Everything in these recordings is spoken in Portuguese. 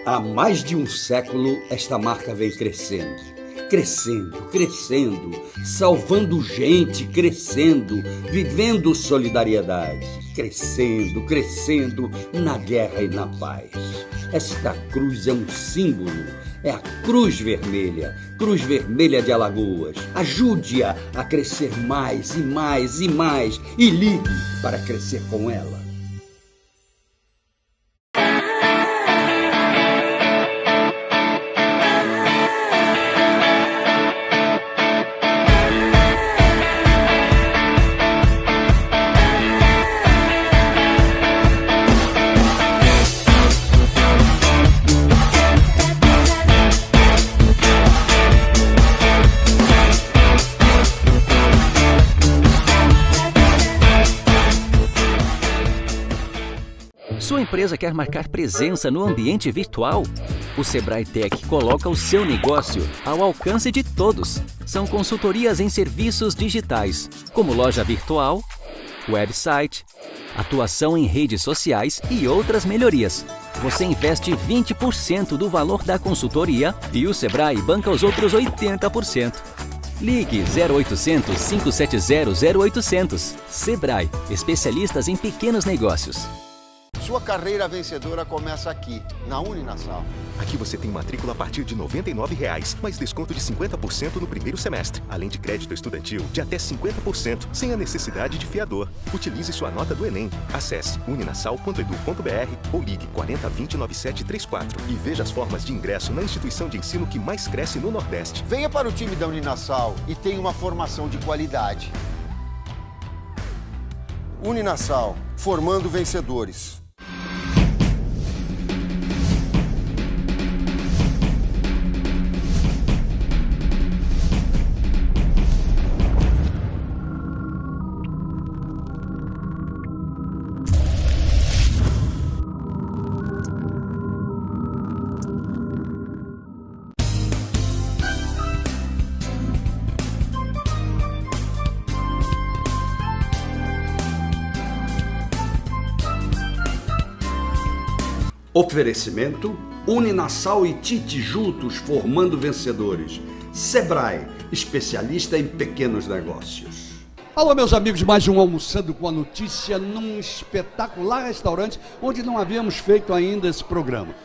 Há mais de um século, esta marca vem crescendo. Crescendo, salvando gente, crescendo, vivendo solidariedade. Crescendo, na guerra e na paz. Esta cruz é um símbolo, é a Cruz Vermelha de Alagoas. Ajude-a a crescer mais e mais e mais e ligue para crescer com ela. Sua empresa quer marcar presença no ambiente virtual? O Sebrae Tech coloca o seu negócio ao alcance de todos. São consultorias em serviços digitais, como loja virtual, website, atuação em redes sociais e outras melhorias. Você investe 20% do valor da consultoria e o Sebrae banca os outros 80%. Ligue 0800 570 0800. Sebrae, especialistas em pequenos negócios. Sua carreira vencedora começa aqui, na Uninasal. Aqui você tem matrícula a partir de R$ 99,00, mais desconto de 50% no primeiro semestre, além de crédito estudantil de até 50%, sem a necessidade de fiador. Utilize sua nota do Enem. Acesse uninasal.edu.br ou ligue 4020 9734 e veja as formas de ingresso na instituição de ensino que mais cresce no Nordeste. Venha para o time da Uninasal e tenha uma formação de qualidade. Uninasal, formando vencedores. Oferecimento: Uninasal e Tite juntos formando vencedores. Sebrae, especialista em pequenos negócios. Alô, meus amigos, mais um Almoçando com a Notícia num espetacular restaurante onde não havíamos feito ainda esse programa.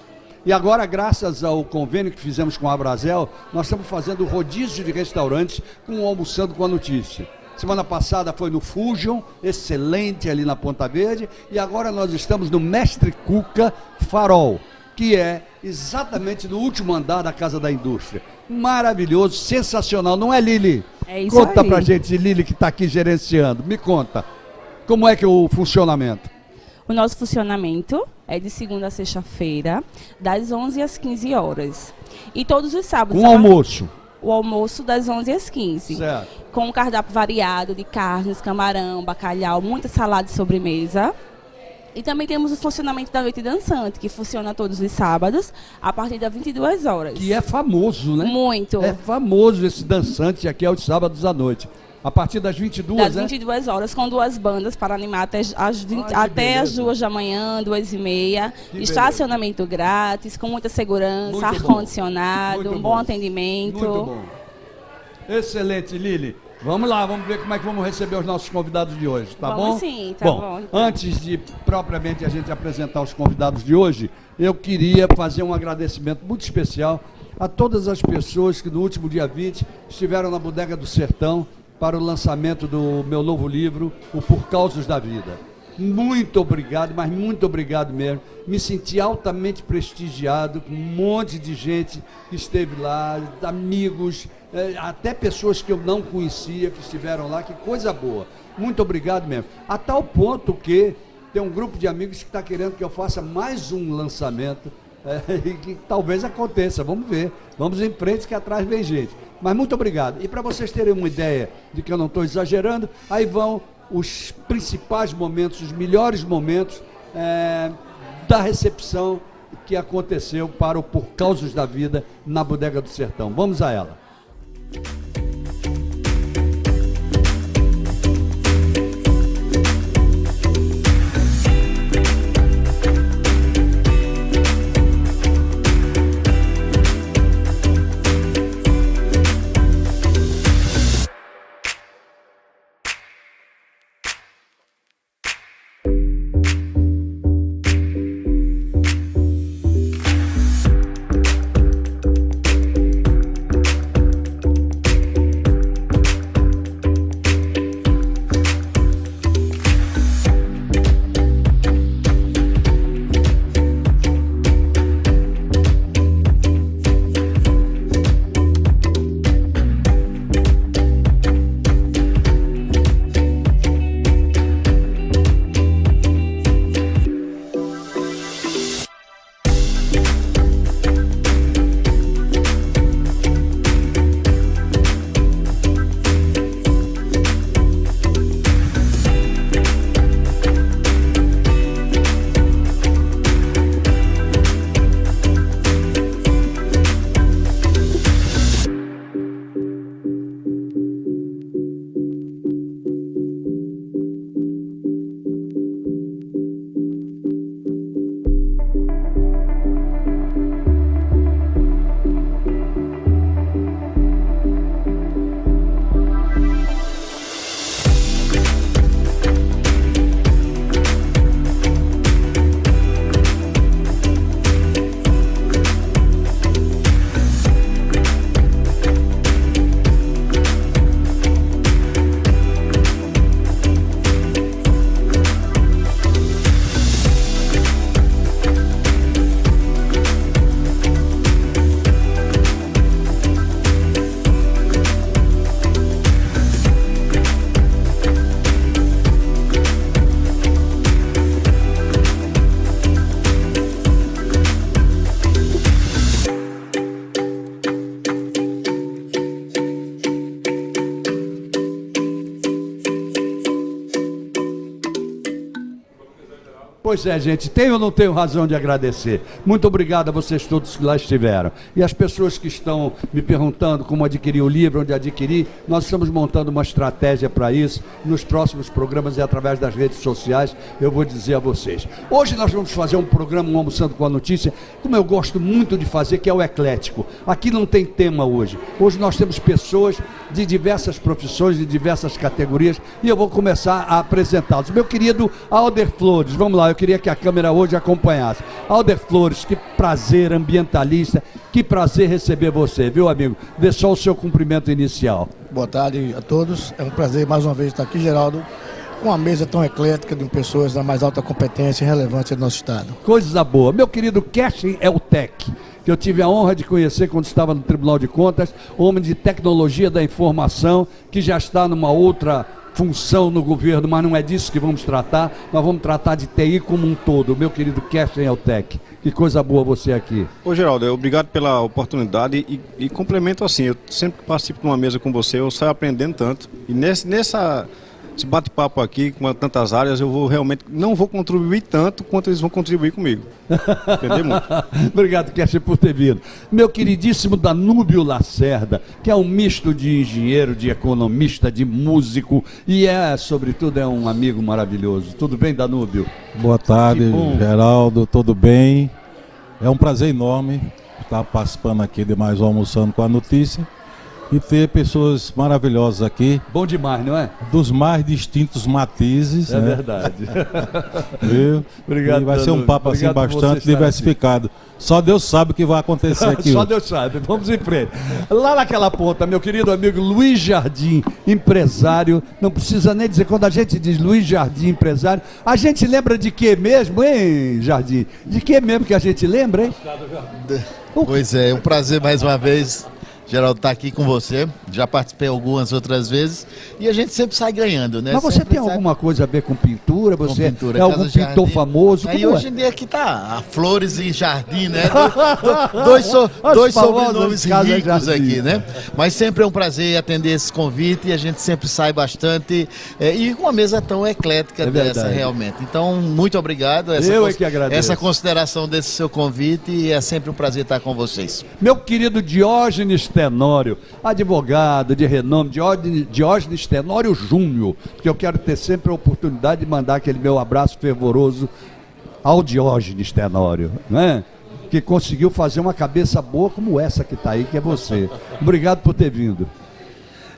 E agora, graças ao convênio que fizemos com a Abrazel, nós estamos fazendo rodízio de restaurantes com o Almoçando com a Notícia. Semana passada foi no Fusion, excelente ali na Ponta Verde, e agora nós estamos no Mestre Cuca Farol, que é exatamente no último andar da Casa da Indústria. Maravilhoso, sensacional, não é, Lili? É isso Conta aí. pra gente, Lili, que está aqui gerenciando, me conta, como é que é o funcionamento? O nosso funcionamento é de segunda a sexta-feira, das 11 às 15 horas. E todos os sábados... Com almoço. O almoço das 11 às 15. Certo. Com um cardápio variado de carnes, camarão, bacalhau, muita salada e sobremesa. E também temos o funcionamento da noite dançante, que funciona todos os sábados, a partir das 22 horas. Que é famoso, né? Muito. É famoso esse dançante aqui aos sábados à noite. A partir das 22, Das né? 22 horas, com duas bandas para animar até as beleza. 2 da manhã, 2h30. Que Estacionamento grátis, com muita segurança, Muito ar-condicionado, Muito um bom atendimento. Muito bom. Excelente, Lili. Vamos lá, vamos ver como é que vamos receber os nossos convidados de hoje, tá bom? Vamos sim, tá bom, então. Antes de propriamente a gente apresentar os convidados de hoje, eu queria fazer um agradecimento muito especial a todas as pessoas que no último dia 20 estiveram na Bodega do Sertão para o lançamento do meu novo livro, O Por Causas da Vida. Muito obrigado, mas muito obrigado mesmo. Me senti altamente prestigiado, com um monte de gente que esteve lá, amigos, até pessoas que eu não conhecia, que estiveram lá, que coisa boa. Muito obrigado mesmo. A tal ponto que tem um grupo de amigos que está querendo que eu faça mais um lançamento, e que talvez aconteça, vamos ver. Vamos em frente que atrás vem gente. Mas muito obrigado. E para vocês terem uma ideia de que eu não estou exagerando, aí vão os principais momentos, os melhores momentos da recepção que aconteceu para o Por Causas da Vida na Bodega do Sertão. Vamos a ela. Pois é, gente, tenho ou não tenho razão de agradecer? Muito obrigado a vocês todos que lá estiveram. E as pessoas que estão me perguntando como adquirir o livro, onde adquirir, nós estamos montando uma estratégia para isso. Nos próximos programas e através das redes sociais, eu vou dizer a vocês. Hoje nós vamos fazer um programa, um Almoçando com a Notícia, como eu gosto muito de fazer, que é o eclético. Aqui não tem tema hoje. Hoje nós temos pessoas de diversas profissões, de diversas categorias, e eu vou começar a apresentá-los. Meu querido Alder Flores, vamos lá, eu queria que a câmera hoje acompanhasse. Alder Flores, que prazer, ambientalista, que prazer receber você, viu, amigo? Dê só o seu cumprimento inicial. Boa tarde a todos, é um prazer mais uma vez estar aqui, Geraldo, com uma mesa tão eclética de pessoas da mais alta competência e relevância do nosso estado. Coisa boa. Meu querido Kershin Eltek, que eu tive a honra de conhecer quando estava no Tribunal de Contas, homem de tecnologia da informação, que já está numa outra função no governo, mas não é disso que vamos tratar, nós vamos tratar de TI como um todo. Meu querido Kershin Eltek, que coisa boa você aqui. Ô Geraldo, obrigado pela oportunidade e complemento assim, eu sempre que participo de uma mesa com você, eu saio aprendendo tanto, e esse bate-papo aqui, com tantas áreas, eu vou realmente, não vou contribuir tanto quanto eles vão contribuir comigo. Entendeu muito? Obrigado, Kershin, por ter vindo. Meu queridíssimo Danúbio Lacerda, que é um misto de engenheiro, de economista, de músico e sobretudo, é um amigo maravilhoso. Tudo bem, Danúbio? Boa tarde, Geraldo, tudo bem? É um prazer enorme estar participando aqui de mais um Almoçando com a Notícia. E ter pessoas maravilhosas aqui. Bom demais, não é? Dos mais distintos matizes. É, né? Verdade. Viu? Obrigado, e vai ser um papo assim bastante diversificado. Só Deus sabe o que vai acontecer aqui. Só Deus sabe. Vamos em frente. Lá naquela ponta, meu querido amigo Luiz Jardim, empresário. Não precisa nem dizer, quando a gente diz Luiz Jardim, empresário, a gente lembra de quê mesmo, hein, Jardim? De quê mesmo que a gente lembra, hein? Pois é um prazer mais uma vez, Geraldo, tá aqui com você, já participei algumas outras vezes e a gente sempre sai ganhando, né? Mas você sempre tem alguma coisa a ver com pintura? Você com pintura, é algum pintor famoso? Aí hoje em dia aqui tá a Flores e Jardim, né? Dois sobrenomes ricos aqui, né? Mas sempre é um prazer atender esse convite e a gente sempre sai bastante e com uma mesa tão eclética dessa realmente. Então, muito obrigado. Eu é que agradeço. Essa consideração desse seu convite e é sempre um prazer estar com vocês. Meu querido Diógenes Tenório, advogado de renome, Diógenes Tenório Júnior, que eu quero ter sempre a oportunidade de mandar aquele meu abraço fervoroso ao Diógenes Tenório, né? Que conseguiu fazer uma cabeça boa como essa que está aí, que é você. Obrigado por ter vindo.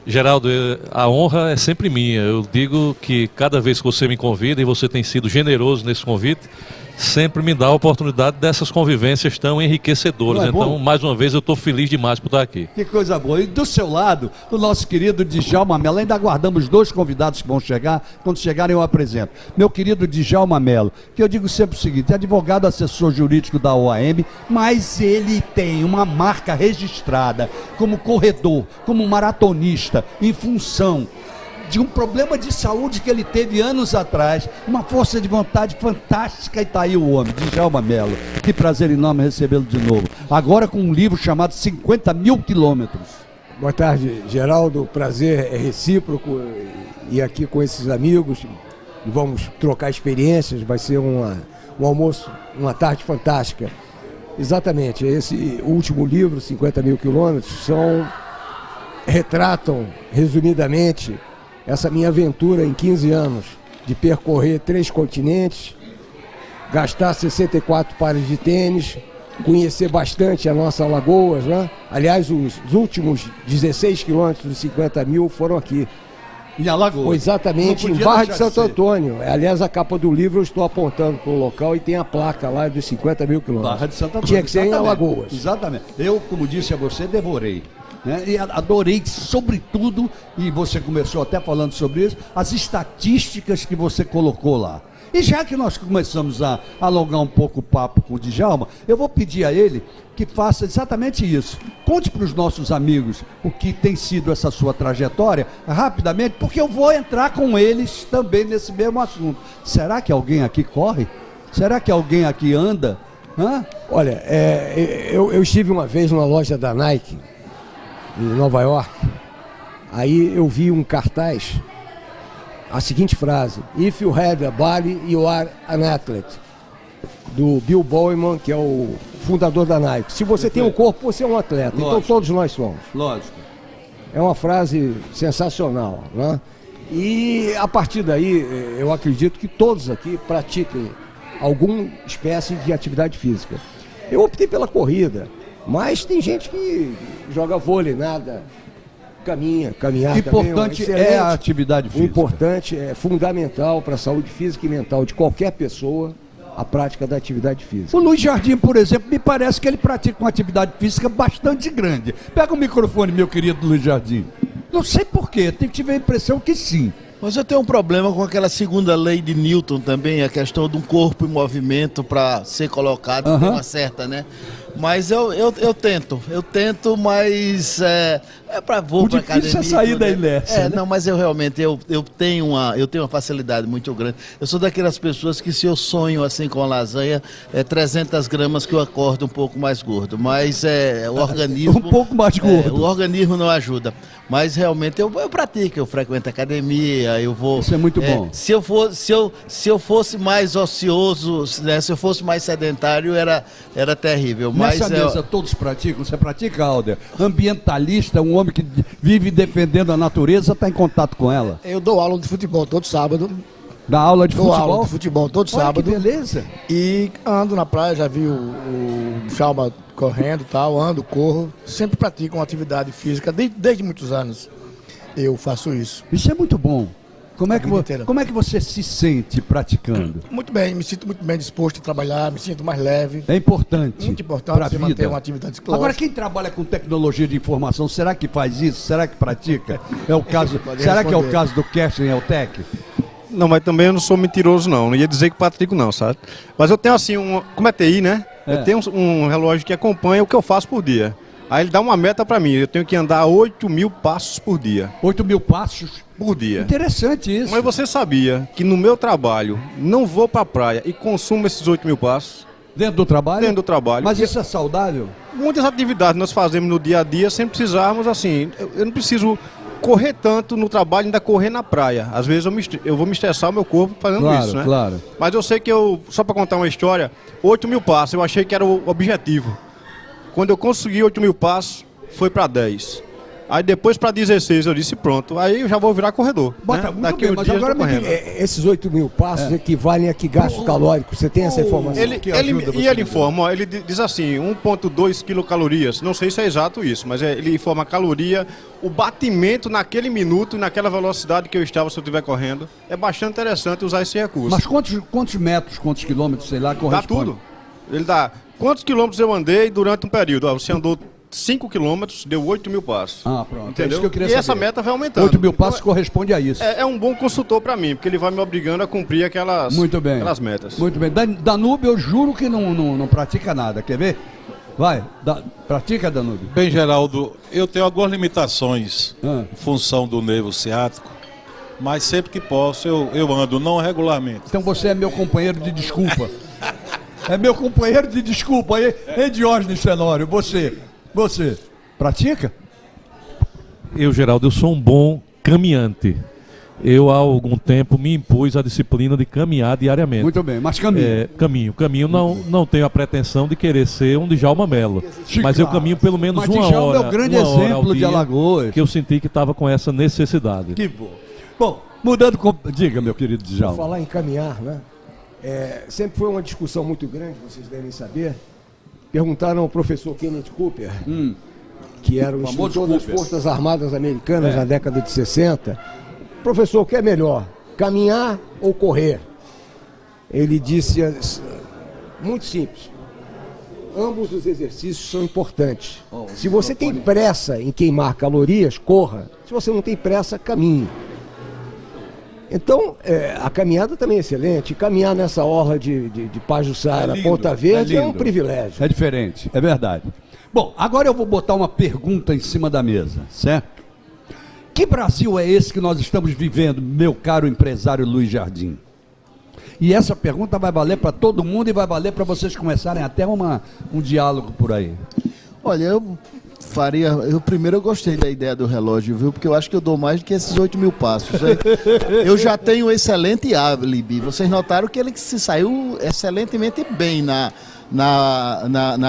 Geraldo, a honra é sempre minha. Eu digo que cada vez que você me convida, e você tem sido generoso nesse convite, sempre me dá a oportunidade dessas convivências tão enriquecedoras. Então, mais uma vez, eu estou feliz demais por estar aqui. Que coisa boa. E do seu lado, o nosso querido Djalma Mello. Ainda aguardamos 2 convidados que vão chegar. Quando chegarem, eu apresento. Meu querido Djalma Mello, que eu digo sempre o seguinte, é advogado assessor jurídico da OAM, mas ele tem uma marca registrada como corredor, como maratonista, em função de um problema de saúde que ele teve anos atrás, uma força de vontade fantástica, e está aí o homem, Djalma Mello. Que prazer enorme recebê-lo de novo. Agora com um livro chamado 50 mil quilômetros. Boa tarde, Geraldo. O prazer é recíproco e aqui com esses amigos. Vamos trocar experiências, vai ser um almoço, uma tarde fantástica. Exatamente, esse último livro, 50 mil quilômetros, retratam, resumidamente, essa minha aventura em 15 anos, de percorrer 3 continentes, gastar 64 pares de tênis, conhecer bastante a nossa Alagoas, né? Aliás, os últimos 16 quilômetros dos 50 mil foram aqui. Em Alagoas? Foi exatamente em Barra de Santo Antônio. Aliás, a capa do livro eu estou apontando para o local e tem a placa lá dos 50 mil quilômetros. Barra de Santo Antônio. Tinha que ser em Alagoas. Exatamente. Eu, como disse a você, devorei. Né? E adorei, sobretudo, e você começou até falando sobre isso, as estatísticas que você colocou lá. E já que nós começamos a alongar um pouco o papo com o Djalma, eu vou pedir a ele que faça exatamente isso. Conte para os nossos amigos o que tem sido essa sua trajetória, rapidamente, porque eu vou entrar com eles também nesse mesmo assunto. Será que alguém aqui corre? Será que alguém aqui anda? Hã? Olha, eu estive uma vez numa loja da Nike, em Nova York. Aí eu vi um cartaz, a seguinte frase: If you have a body, you are an athlete. do Bill Bowerman, que é o fundador da Nike. Se você tem um corpo, você é um atleta. Lógico. Então todos nós somos. Lógico. É uma frase sensacional, né? E a partir daí, eu acredito que todos aqui pratiquem alguma espécie de atividade física. Eu optei pela corrida, mas tem gente que joga vôlei, nada, caminhar Importante também. é a atividade O física. importante, é fundamental para a saúde física e mental de qualquer pessoa, a prática da atividade física. O Luiz Jardim, por exemplo, me parece que ele pratica uma atividade física bastante grande. Pega o microfone, meu querido Luiz Jardim. Não sei porquê, tenho que tive a impressão que sim. Mas eu tenho um problema com aquela segunda lei de Newton também, a questão de um corpo em movimento para ser colocado, tem uma certa, né? Mas eu tento, mas vou para academia. Difícil é sair da inércia, né? Não, mas eu realmente eu tenho uma facilidade muito grande. Eu sou daquelas pessoas que se eu sonho assim com lasanha, 300 gramas que eu acordo um pouco mais gordo, mas o organismo... Um pouco mais gordo. O organismo não ajuda. Mas realmente eu pratico, eu frequento academia, eu vou... Isso é muito bom. Se eu fosse mais ocioso, né, se eu fosse mais sedentário, era terrível. Nessa mesa todos praticam? Você pratica, Alder? Ambientalista, um homem que vive defendendo a natureza, está em contato com ela? Eu dou aula de futebol todo sábado. Dá aula de futebol? Dou aula de futebol todo sábado. Que beleza. E ando na praia, já vi o Chalma correndo e tal, corro. Sempre pratico uma atividade física, desde muitos anos eu faço isso. Isso é muito bom. Como é que você se sente praticando? Muito bem, me sinto muito bem disposto a trabalhar, me sinto mais leve. É importante. Muito importante você manter uma atividade psicológica. Agora, quem trabalha com tecnologia de informação, será que faz isso? Será que pratica? É o caso. Será que é o caso do Casting Eltec? Não, mas também eu não sou mentiroso, não. Não ia dizer que pratico, não, sabe? Mas eu tenho assim, como é TI, né? Eu tenho um relógio que acompanha o que eu faço por dia. Aí ele dá uma meta pra mim, eu tenho que andar 8.000 passos por dia. 8.000 passos? Por dia. Interessante isso. Mas você sabia que no meu trabalho, não vou pra praia e consumo esses 8.000 passos? Dentro do trabalho? Dentro do trabalho. Mas isso é saudável? Muitas atividades nós fazemos no dia a dia sem precisarmos, assim, eu não preciso correr tanto no trabalho, ainda correr na praia. Às vezes eu vou me estressar o meu corpo fazendo isso, né? Claro. Mas eu sei que só pra contar uma história, 8.000 passos, eu achei que era o objetivo. Quando eu consegui 8.000 passos, foi para 10. Aí depois para 16 eu disse pronto, aí eu já vou virar corredor. Bota, né? Daqui mas agora esses 8.000 passos equivalem a que gasto calórico? Você tem essa informação? Ele informa, ó, ele diz assim, 1,2 quilocalorias. Não sei se é exato isso, mas ele informa a caloria, o batimento naquele minuto, naquela velocidade que eu estava se eu estiver correndo. É bastante interessante usar esse recurso. Mas quantos metros, quantos quilômetros, sei lá, corresponde? Dá tudo. Ele dá quantos quilômetros eu andei durante um período. Você andou 5 quilômetros, deu 8.000 passos. Ah, pronto. Entendeu? É isso que eu queria e saber. essa meta vai aumentando. 8.000 passos corresponde a isso. É um bom consultor para mim, porque ele vai me obrigando a cumprir aquelas metas. Muito bem. Danúbio, eu juro que não pratica nada. Quer ver? Vai, pratica, Danúbio. Bem, Geraldo, eu tenho algumas limitações em função do nervo ciático, mas sempre que posso eu ando, não regularmente. Então você é meu companheiro de desculpa. É meu companheiro de desculpa. Ei, Diógenes Tenório, você pratica? Geraldo, eu sou um bom caminhante. Eu, há algum tempo, me impus a disciplina de caminhar diariamente. Muito bem, mas caminho. Caminho. Não tenho a pretensão de querer ser um Djalma Mello. Mas eu caminho pelo menos uma hora. Mas é o grande exemplo de Alagoas. Que eu senti que estava com essa necessidade. Que bom. Bom, mudando... Diga, meu querido Djalma. Falar em caminhar, né? Sempre foi uma discussão muito grande, vocês devem saber. Perguntaram ao professor Kenneth Cooper, que era o instrutor das Forças Armadas Americanas na década de 60. Professor, o que é melhor, caminhar ou correr? Ele disse, muito simples, ambos os exercícios são importantes. Se você tem pressa em queimar calorias, corra. Se você não tem pressa, caminhe. Então, a caminhada também é excelente. Caminhar nessa orla de Pajuçara, Ponta Verde, é um privilégio. É diferente, é verdade. Bom, agora eu vou botar uma pergunta em cima da mesa, certo? Que Brasil é esse que nós estamos vivendo, meu caro empresário Luiz Jardim? E essa pergunta vai valer para todo mundo e vai valer para vocês começarem até um diálogo por aí. Olha, Faria, eu gostei da ideia do relógio, viu? Porque eu acho que eu dou mais do que esses 8 mil passos. Eu já tenho um excelente álibi. Vocês notaram que ele se saiu excelentemente bem na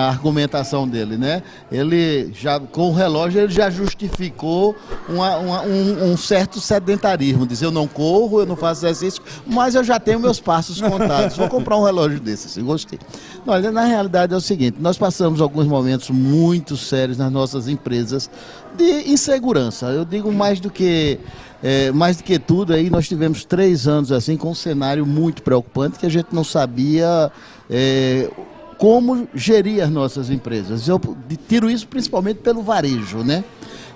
argumentação dele, né? Ele já, com o relógio, ele já justificou um certo sedentarismo. Diz, eu não corro, eu não faço exercício, mas eu já tenho meus passos contados. Vou comprar um relógio desse, assim, gostei. Olha, na realidade é o seguinte, nós passamos alguns momentos muito sérios nas nossas empresas de insegurança. Eu digo mais do que tudo, aí nós tivemos 3 anos assim com um cenário muito preocupante que a gente não sabia como gerir as nossas empresas. Eu tiro isso principalmente pelo varejo, né?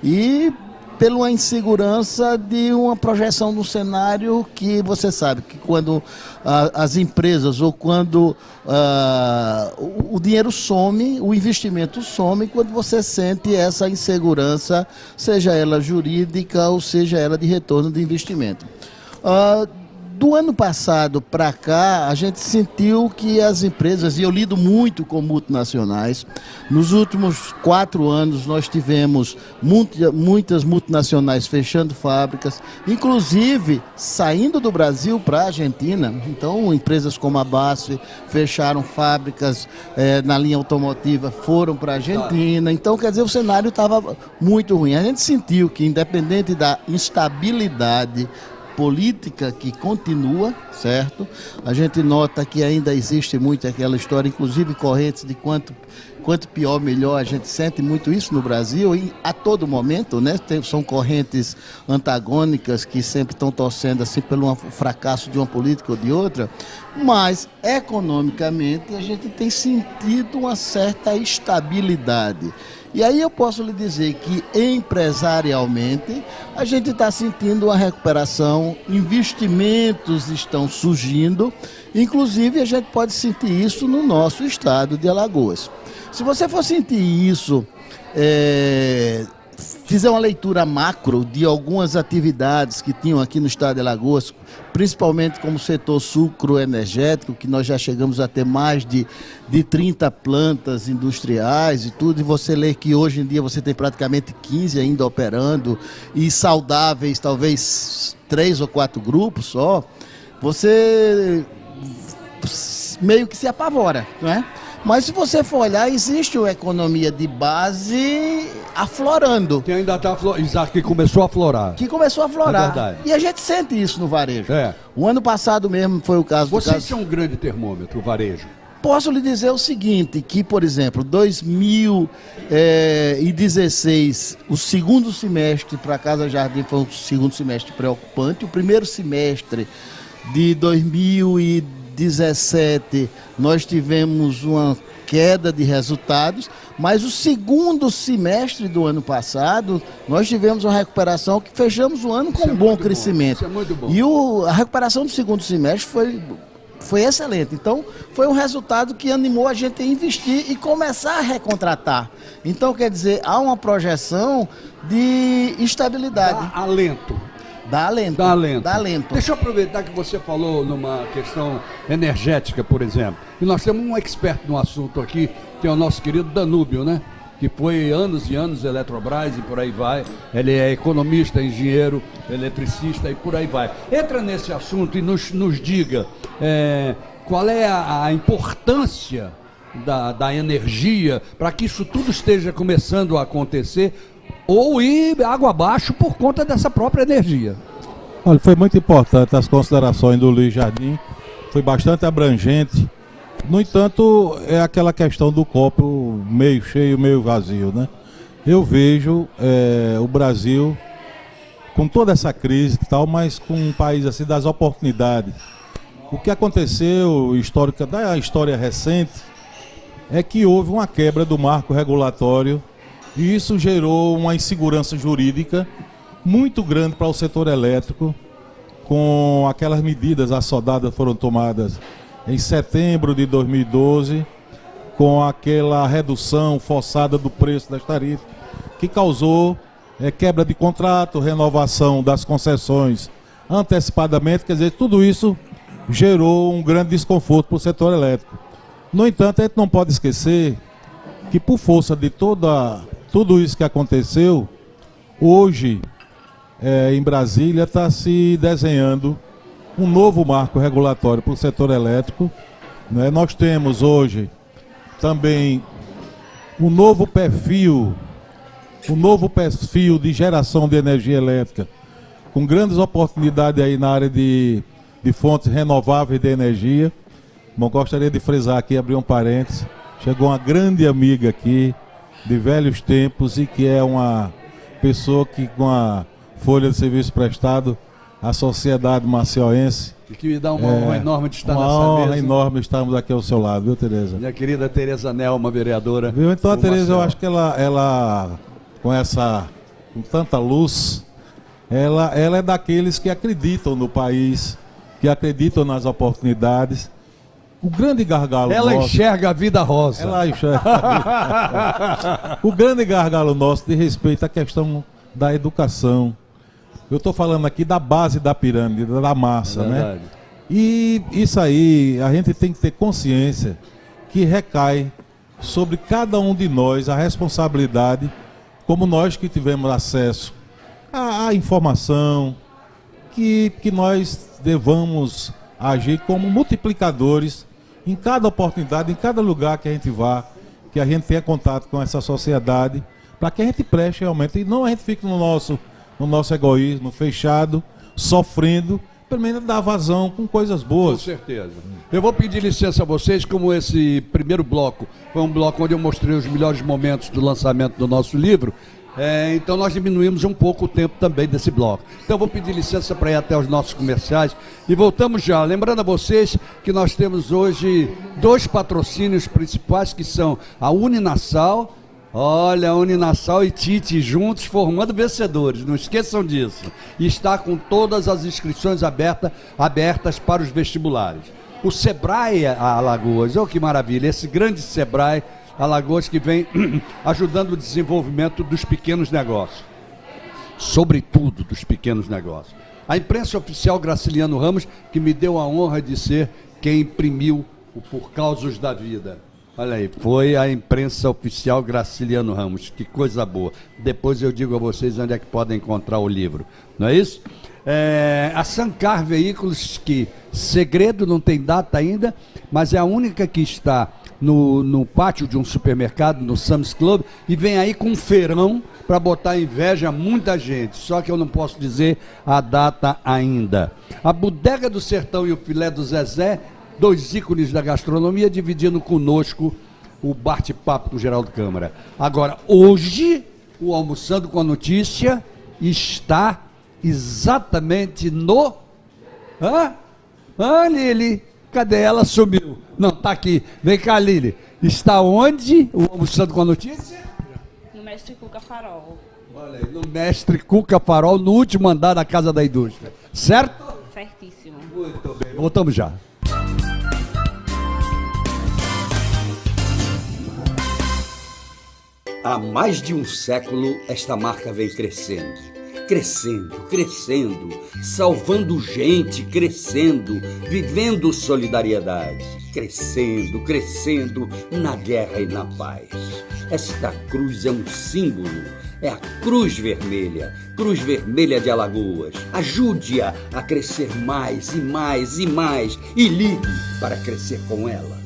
E pela insegurança de uma projeção no cenário que você sabe que quando as empresas ou quando o dinheiro some, o investimento some, quando você sente essa insegurança, seja ela jurídica ou seja ela de retorno de investimento. Do ano passado para cá, a gente sentiu que as empresas, e eu lido muito com multinacionais, nos últimos 4 anos nós tivemos muitas multinacionais fechando fábricas, inclusive saindo do Brasil para a Argentina. Então, empresas como a BASF fecharam fábricas na linha automotiva, foram para a Argentina. Então, quer dizer, o cenário estava muito ruim. A gente sentiu que, independente da instabilidade política que continua, certo? A gente nota que ainda existe muito aquela história, inclusive correntes de quanto pior, melhor. A gente sente muito isso no Brasil e a todo momento, né? São correntes antagônicas que sempre estão torcendo assim pelo fracasso de uma política ou de outra, mas economicamente a gente tem sentido uma certa estabilidade. E aí eu posso lhe dizer que empresarialmente a gente está sentindo uma recuperação, investimentos estão surgindo, inclusive a gente pode sentir isso no nosso estado de Alagoas. Se você for sentir isso, fizer uma leitura macro de algumas atividades que tinham aqui no estado de Alagoas, principalmente como o setor sucroenergético, que nós já chegamos a ter mais de 30 plantas industriais e tudo, e você lê que hoje em dia você tem praticamente 15 ainda operando, e saudáveis talvez 3 ou 4 grupos só, você meio que se apavora, não é? Mas se você for olhar, existe uma economia de base aflorando. Que ainda está exato, que começou a aflorar. Que começou a aflorar. É verdade. E a gente sente isso no varejo. O ano passado mesmo foi o caso do Vocês são um grande termômetro, o varejo. Posso lhe dizer o seguinte, que, por exemplo, 2016, o segundo semestre para a Casa Jardim foi um segundo semestre preocupante. O primeiro semestre de 2017, nós tivemos uma queda de resultados, mas o segundo semestre do ano passado, nós tivemos uma recuperação que fechamos o ano com um bom crescimento. Isso é muito bom. E a recuperação do segundo semestre foi excelente. Então, foi um resultado que animou a gente a investir e começar a recontratar. Então, quer dizer, há uma projeção de estabilidade. Dá alento. Dá alento. Dá alento. Dá alento. Deixa eu aproveitar que você falou numa questão energética, por exemplo. E nós temos um expert no assunto aqui, que é o nosso querido Danúbio, né? Que foi anos e anos Eletrobras e por aí vai. Ele é economista, engenheiro, eletricista e por aí vai. Entra nesse assunto e nos diga qual é a importância da energia para que isso tudo esteja começando a acontecer ou ir água abaixo por conta dessa própria energia. Olha, foi muito importante as considerações do Luiz Jardim, foi bastante abrangente. No entanto, é aquela questão do copo meio cheio, meio vazio, né? Eu vejo o Brasil com toda essa crise e tal, mas com um país assim das oportunidades. O que aconteceu, da história recente, é que houve uma quebra do marco regulatório e isso gerou uma insegurança jurídica muito grande para o setor elétrico, com aquelas medidas assodadas foram tomadas em setembro de 2012, com aquela redução forçada do preço das tarifas, que causou quebra de contrato, renovação das concessões antecipadamente, quer dizer, tudo isso gerou um grande desconforto para o setor elétrico. No entanto, a gente não pode esquecer que por força de toda tudo isso que aconteceu, hoje, em Brasília, está se desenhando um novo marco regulatório para o setor elétrico, né? Nós temos hoje também um novo perfil de geração de energia elétrica, com grandes oportunidades aí na área de fontes renováveis de energia. Bom, gostaria de frisar aqui, abrir um parênteses, chegou uma grande amiga aqui, de velhos tempos, e que é uma pessoa que, com a folha de serviço prestado, a sociedade macioense. E que me dá uma honra enorme de estar nessa mesa. Uma honra enorme estarmos aqui ao seu lado, viu, Tereza? Minha querida Tereza Nelma, vereadora. Viu? Então a Tereza, eu acho que ela com tanta luz, ela é daqueles que acreditam no país, que acreditam nas oportunidades. O grande gargalo Ela nosso, enxerga a vida rosa. Ela enxerga a vida. O grande gargalo nosso de respeito à questão da educação. Eu estou falando aqui da base da pirâmide, da massa, né? E isso aí, a gente tem que ter consciência que recai sobre cada um de nós a responsabilidade, como nós que tivemos acesso à informação, que nós devamos agir como multiplicadores em cada oportunidade, em cada lugar que a gente vá, que a gente tenha contato com essa sociedade, para que a gente preste realmente, e não a gente fique no nosso egoísmo fechado, sofrendo, pelo menos dar vazão com coisas boas. Com certeza. Eu vou pedir licença a vocês, como esse primeiro bloco foi um bloco onde eu mostrei os melhores momentos do lançamento do nosso livro, então nós diminuímos um pouco o tempo também desse bloco. Então eu vou pedir licença para ir até os nossos comerciais e voltamos já. Lembrando a vocês que nós temos hoje 2 patrocínios principais, que são a Uninasal. Olha, Uninasal e Tite juntos formando vencedores, não esqueçam disso. E está com todas as inscrições abertas para os vestibulares. O Sebrae Alagoas, oh que maravilha, esse grande Sebrae Alagoas que vem ajudando o desenvolvimento dos pequenos negócios, sobretudo dos pequenos negócios. A imprensa oficial Graciliano Ramos, que me deu a honra de ser quem imprimiu o Por Causas da Vida. Olha aí, foi a imprensa oficial Graciliano Ramos, que coisa boa. Depois eu digo a vocês onde é que podem encontrar o livro, não é isso? A Sancar Veículos, que segredo, não tem data ainda, mas é a única que está no pátio de um supermercado, no Sam's Club, e vem aí com um feirão para botar inveja a muita gente, só que eu não posso dizer a data ainda. A Bodega do Sertão e o Filé do Zezé, 2 ícones da gastronomia, dividindo conosco o bate-papo com o Geraldo Câmara. Agora, hoje, o Almoçando com a Notícia está exatamente no... Lili, cadê ela? Sumiu. Não, tá aqui. Vem cá, Lili. Está onde o Almoçando com a Notícia? No Mestre Cuca Farol. Olha aí, no Mestre Cuca Farol, no último andar da Casa da Indústria. Certo? Certíssimo. Muito bem. Voltamos já. Há mais de um século, esta marca vem crescendo. Crescendo, crescendo, salvando gente, crescendo, vivendo solidariedade. Crescendo, crescendo, na guerra e na paz. Esta cruz é um símbolo, é a Cruz Vermelha de Alagoas. Ajude-a a crescer mais e mais e mais e ligue para crescer com ela.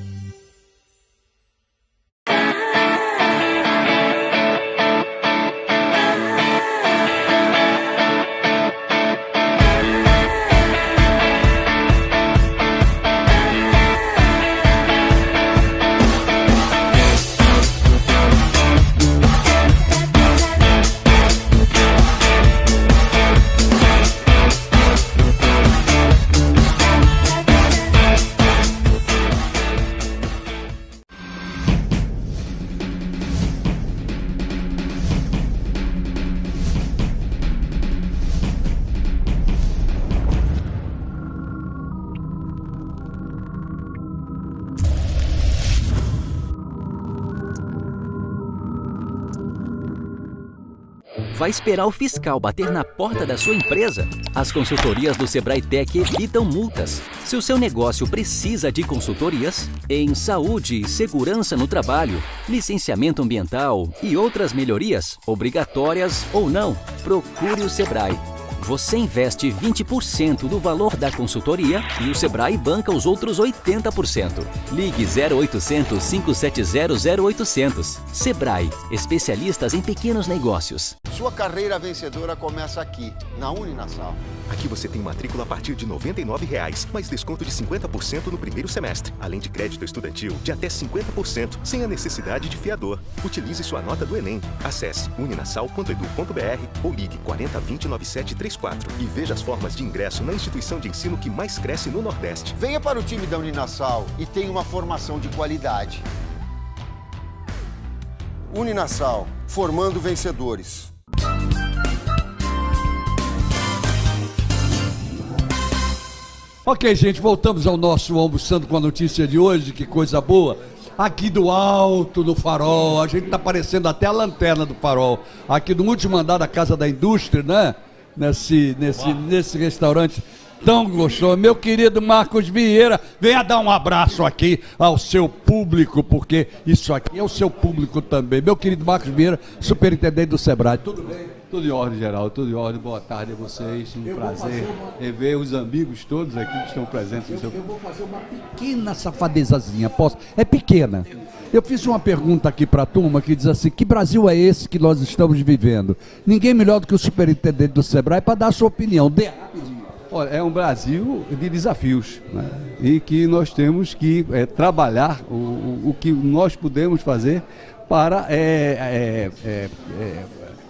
Vai esperar o fiscal bater na porta da sua empresa? As consultorias do Sebrae Tech evitam multas. Se o seu negócio precisa de consultorias em saúde e segurança no trabalho, licenciamento ambiental e outras melhorias, obrigatórias ou não, procure o Sebrae. Você investe 20% do valor da consultoria e o Sebrae banca os outros 80%. Ligue 0800 570 0800. Sebrae, especialistas em pequenos negócios. Sua carreira vencedora começa aqui, na Uninasal. Aqui você tem matrícula a partir de R$ 99,00, mais desconto de 50% no primeiro semestre, além de crédito estudantil de até 50%, sem a necessidade de fiador. Utilize sua nota do Enem. Acesse uninasal.edu.br ou ligue 4020 9734 e veja as formas de ingresso na instituição de ensino que mais cresce no Nordeste. Venha para o time da Uninasal e tenha uma formação de qualidade. Uninasal, formando vencedores. Ok, gente, voltamos ao nosso Almoçando com a Notícia de hoje, que coisa boa. Aqui do alto, no farol, a gente tá parecendo até a lanterna do farol. Aqui no último andar da Casa da Indústria, né? Nesse restaurante tão gostoso. Meu querido Marcos Vieira, venha dar um abraço aqui ao seu público, porque isso aqui é o seu público também. Meu querido Marcos Vieira, superintendente do Sebrae, tudo bem? Tudo em ordem, Geraldo, tudo em ordem. Boa tarde a vocês, um prazer rever os amigos todos aqui que estão presentes no seu... Eu vou fazer uma pequena safadezazinha, posso? É pequena. Eu fiz uma pergunta aqui para a turma que diz assim, que Brasil é esse que nós estamos vivendo? Ninguém melhor do que o superintendente do Sebrae para dar a sua opinião. Dê rapidinho. Olha, é um Brasil de desafios, né? E que nós temos que trabalhar o que nós podemos fazer para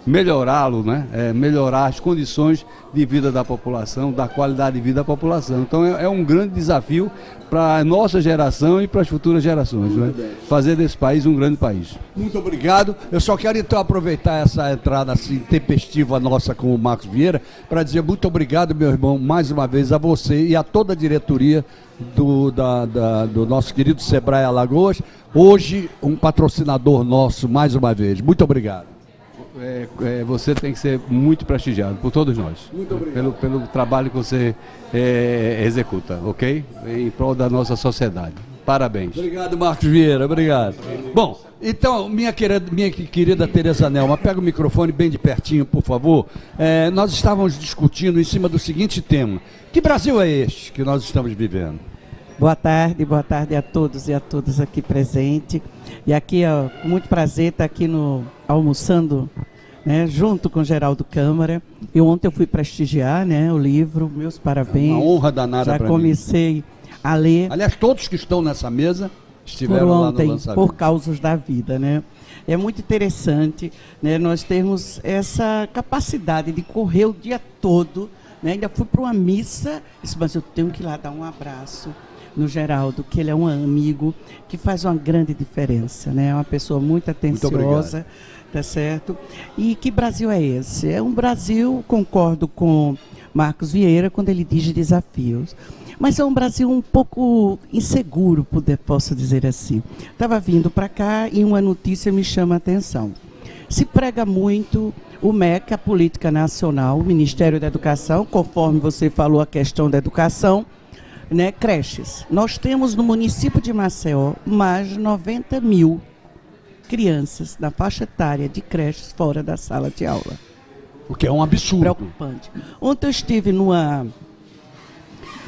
melhorá-lo, né? Melhorar as condições de vida da população, da qualidade de vida da população. Então é um grande desafio para a nossa geração e para as futuras gerações, né? Fazer desse país um grande país. Muito obrigado. Eu só quero então aproveitar essa entrada assim tempestiva nossa com o Marcos Vieira para dizer muito obrigado, meu irmão, mais uma vez a você e a toda a diretoria do nosso querido Sebrae Alagoas. Hoje um patrocinador nosso mais uma vez. Muito obrigado. Você tem que ser muito prestigiado por todos nós. Muito obrigado. Pelo trabalho que você executa, ok? Em prol da nossa sociedade. Parabéns. Obrigado, Marcos Vieira, obrigado. Bom, então, minha querida Tereza Nelma, pega o microfone bem de pertinho, por favor. Nós estávamos discutindo em cima do seguinte tema. Que Brasil é este que nós estamos vivendo? Boa tarde a todos e a todas aqui presentes. E aqui, ó, com muito prazer estar aqui almoçando, né, junto com Geraldo Câmara. E ontem eu fui prestigiar, né, o livro, meus parabéns. É uma honra danada para mim. Já comecei a ler. Aliás, todos que estão nessa mesa estiveram lá no lançamento. Por causas da vida, né? É muito interessante, né, nós termos essa capacidade de correr o dia todo, né? Ainda fui para uma missa, disse, mas eu tenho que ir lá dar um abraço no Geraldo, que ele é um amigo que faz uma grande diferença, né? É uma pessoa muito atenciosa, tá certo? E que Brasil é esse? É um Brasil, concordo com Marcos Vieira quando ele diz desafios, mas é um Brasil um pouco inseguro, posso dizer assim. Estava vindo para cá e uma notícia me chama a atenção. Se prega muito o MEC, a Política Nacional, o Ministério da Educação, conforme você falou a questão da educação, né, creches. Nós temos no município de Maceió mais de 90 mil crianças na faixa etária de creches fora da sala de aula. O que é um absurdo. Preocupante. Ontem eu estive numa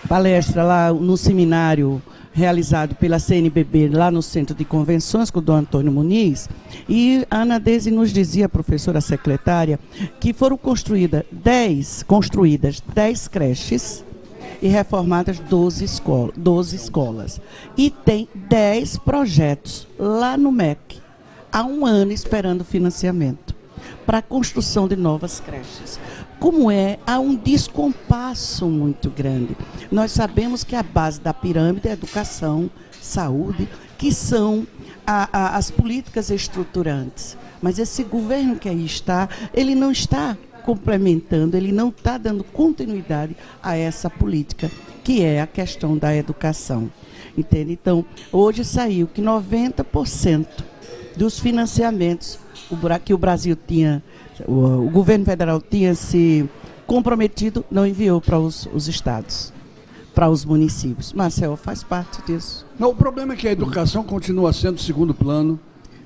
palestra lá no seminário realizado pela CNBB lá no Centro de Convenções com o Dom Antônio Muniz, e a Ana Deise nos dizia, a professora secretária, que foram construídas 10 creches e reformadas 12 escolas. E tem 10 projetos lá no MEC, há um ano esperando financiamento para a construção de novas creches. Como há um descompasso muito grande. Nós sabemos que a base da pirâmide é educação, saúde, que são as políticas estruturantes. Mas esse governo que aí está, ele não está complementando, ele não está dando continuidade a essa política, que é a questão da educação. Entende? Então, hoje saiu que 90% dos financiamentos que o Brasil tinha, o governo federal tinha se comprometido, não enviou para os estados, para os municípios. Marcel, faz parte disso. Não, o problema é que a educação continua sendo segundo plano.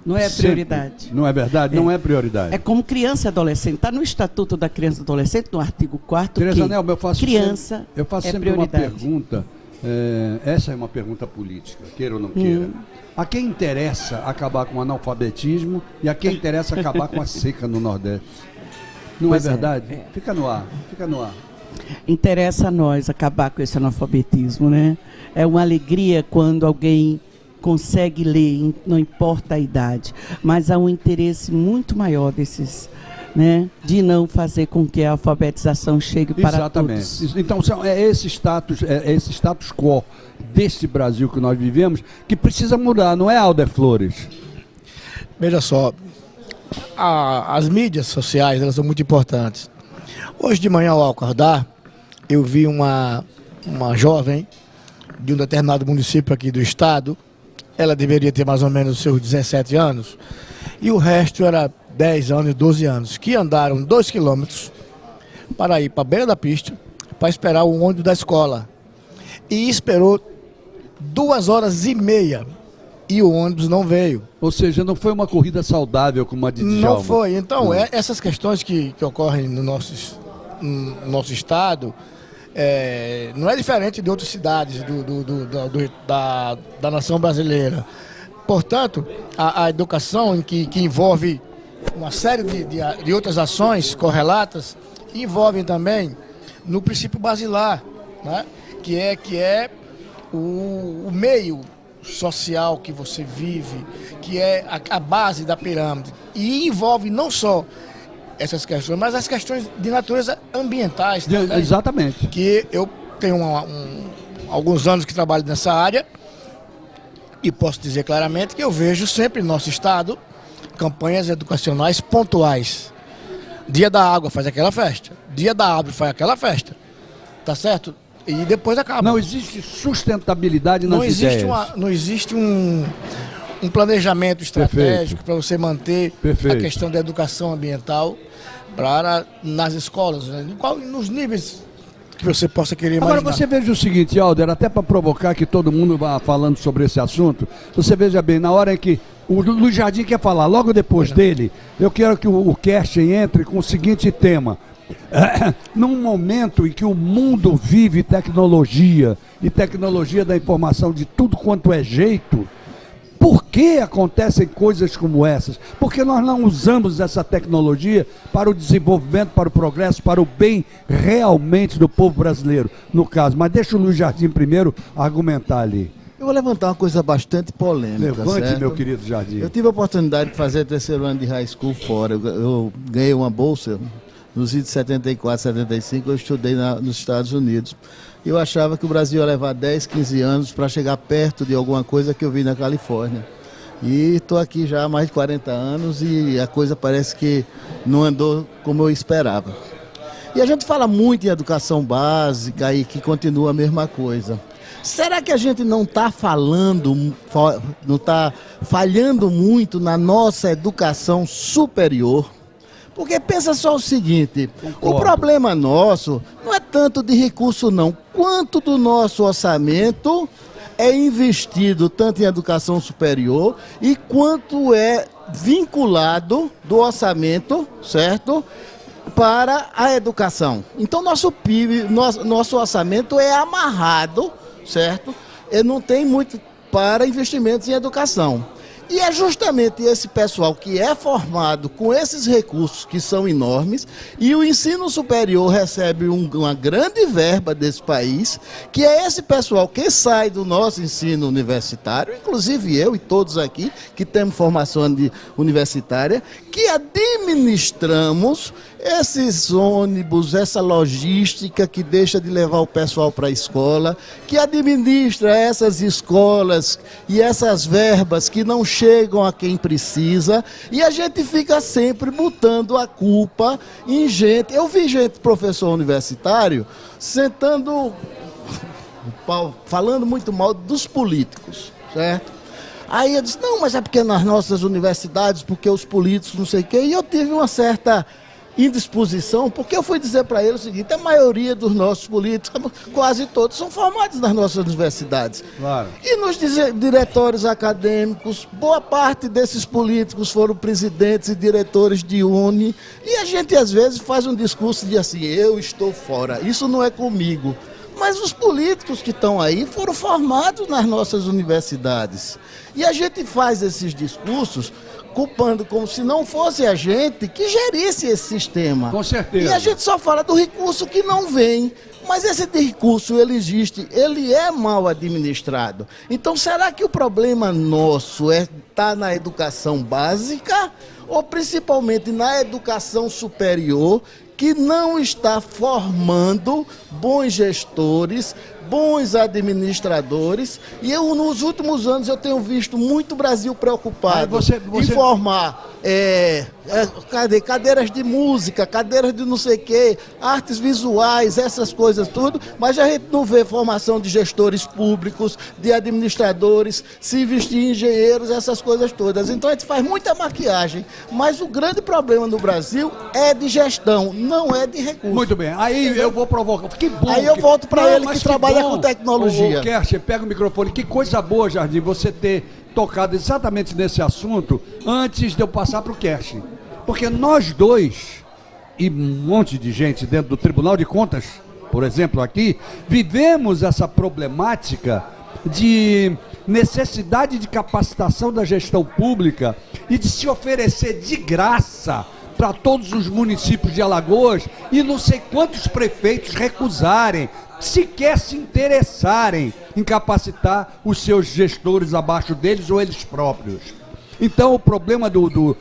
Não é prioridade. Sempre. Não é verdade? Não é prioridade. É como criança e adolescente. Está no Estatuto da Criança e Adolescente, no artigo 4º, Tereza Nelma, criança eu faço é sempre prioridade. uma pergunta, essa é uma pergunta política, queira ou não queira. A quem interessa acabar com o analfabetismo e a quem interessa acabar com a seca no Nordeste? Não Pois é verdade? Fica no ar, fica no ar. Interessa a nós acabar com esse analfabetismo, né? É uma alegria quando alguém consegue ler, não importa a idade, mas há um interesse muito maior desses, né, de não fazer com que a alfabetização chegue para todos. Exatamente. Então é esse status quo desse Brasil que nós vivemos que precisa mudar, não é, Alder Flores? Veja só, as mídias sociais, elas são muito importantes. Hoje de manhã, ao acordar, eu vi uma jovem de um determinado município aqui do estado. Ela deveria ter mais ou menos seus 17 anos, e o resto era 10 anos e 12 anos, que andaram 2 quilômetros para ir para a beira da pista, para esperar o ônibus da escola. E esperou 2 horas e meia, e o ônibus não veio. Ou seja, não foi uma corrida saudável como a de Djalma. Não foi. Então, essas questões que ocorrem no nosso estado, não é diferente de outras cidades da nação brasileira. Portanto, a educação que envolve uma série de outras ações correlatas, envolvem também no princípio basilar, né? que é o meio social que você vive, que é a base da pirâmide. E envolve não só essas questões, mas as questões de natureza ambientais também. Exatamente. Que eu tenho alguns anos que trabalho nessa área e posso dizer claramente que eu vejo sempre no nosso estado campanhas educacionais pontuais. Dia da água faz aquela festa, dia da árvore faz aquela festa, tá certo? E depois acaba. Não existe sustentabilidade nas ideias. Não existe um planejamento estratégico para você manter a questão da educação ambiental nas escolas, né? Nos níveis que você possa querer imaginar. Agora você veja o seguinte, Alder, até para provocar que todo mundo vá falando sobre esse assunto, você veja bem, na hora em que o Luiz Jardim quer falar, logo depois dele, eu quero que o Kersten entre com o seguinte tema. Num momento em que o mundo vive tecnologia, e tecnologia da informação de tudo quanto é jeito, por que acontecem coisas como essas? Porque nós não usamos essa tecnologia para o desenvolvimento, para o progresso, para o bem realmente do povo brasileiro, no caso. Mas deixa o Luiz Jardim primeiro argumentar ali. Eu vou levantar uma coisa bastante polêmica. Levante, certo? meu querido Jardim. Eu tive a oportunidade de fazer 3º ano de high school fora. Eu ganhei uma bolsa nos anos 74, 75, eu estudei nos Estados Unidos. Eu achava que o Brasil ia levar 10, 15 anos para chegar perto de alguma coisa que eu vi na Califórnia. E estou aqui já há mais de 40 anos e a coisa parece que não andou como eu esperava. E a gente fala muito em educação básica e que continua a mesma coisa. Será que a gente não está falhando muito na nossa educação superior? Porque pensa só o seguinte, o problema nosso não é tanto de recurso não, quanto do nosso orçamento é investido tanto em educação superior e quanto é vinculado do orçamento, certo, para a educação. Então nosso PIB, nosso orçamento é amarrado, certo, e não tem muito para investimentos em educação. E é justamente esse pessoal que é formado com esses recursos que são enormes, e o ensino superior recebe uma grande verba desse país, que é esse pessoal que sai do nosso ensino universitário, inclusive eu e todos aqui que temos formação universitária, que administramos esses ônibus, essa logística que deixa de levar o pessoal para a escola, que administra essas escolas e essas verbas que não chegam a quem precisa, e a gente fica sempre botando a culpa em gente. Eu vi gente, professor universitário, falando muito mal dos políticos, certo? Aí eu disse, não, mas é porque nas nossas universidades, porque os políticos, não sei o quê. E eu tive uma certa indisposição, porque eu fui dizer para ele o seguinte: a maioria dos nossos políticos, quase todos, são formados nas nossas universidades. Claro. E nos diretórios acadêmicos, boa parte desses políticos foram presidentes e diretores de uni, e a gente às vezes faz um discurso de assim, eu estou fora, isso não é comigo. Mas os políticos que estão aí foram formados nas nossas universidades. E a gente faz esses discursos culpando como se não fosse a gente que gerisse esse sistema. Com certeza. E a gente só fala do recurso que não vem. Mas esse recurso, ele existe, ele é mal administrado. Então, será que o problema nosso está na educação básica ou principalmente na educação superior, que não está formando bons gestores, bons administradores? E eu, nos últimos anos, eu tenho visto muito Brasil preocupado em formar cadeiras de música, cadeiras de não sei o quê, artes visuais, essas coisas tudo, mas a gente não vê formação de gestores públicos, de administradores, se investir em engenheiros, essas coisas todas. Então a gente faz muita maquiagem, mas o grande problema no Brasil é de gestão, não é de recursos. Muito bem, aí eu vou provocar. Que bom. Aí eu volto para ele que trabalha com tecnologia. Ô, Kercher, pega o microfone. Que coisa boa, Jardim, você ter tocado exatamente nesse assunto antes de eu passar para o Kercher. Porque nós dois, e um monte de gente dentro do Tribunal de Contas, por exemplo, aqui, vivemos essa problemática de necessidade de capacitação da gestão pública e de se oferecer de graça para todos os municípios de Alagoas e não sei quantos prefeitos recusarem, sequer se interessarem em capacitar os seus gestores abaixo deles ou eles próprios. Então o problema do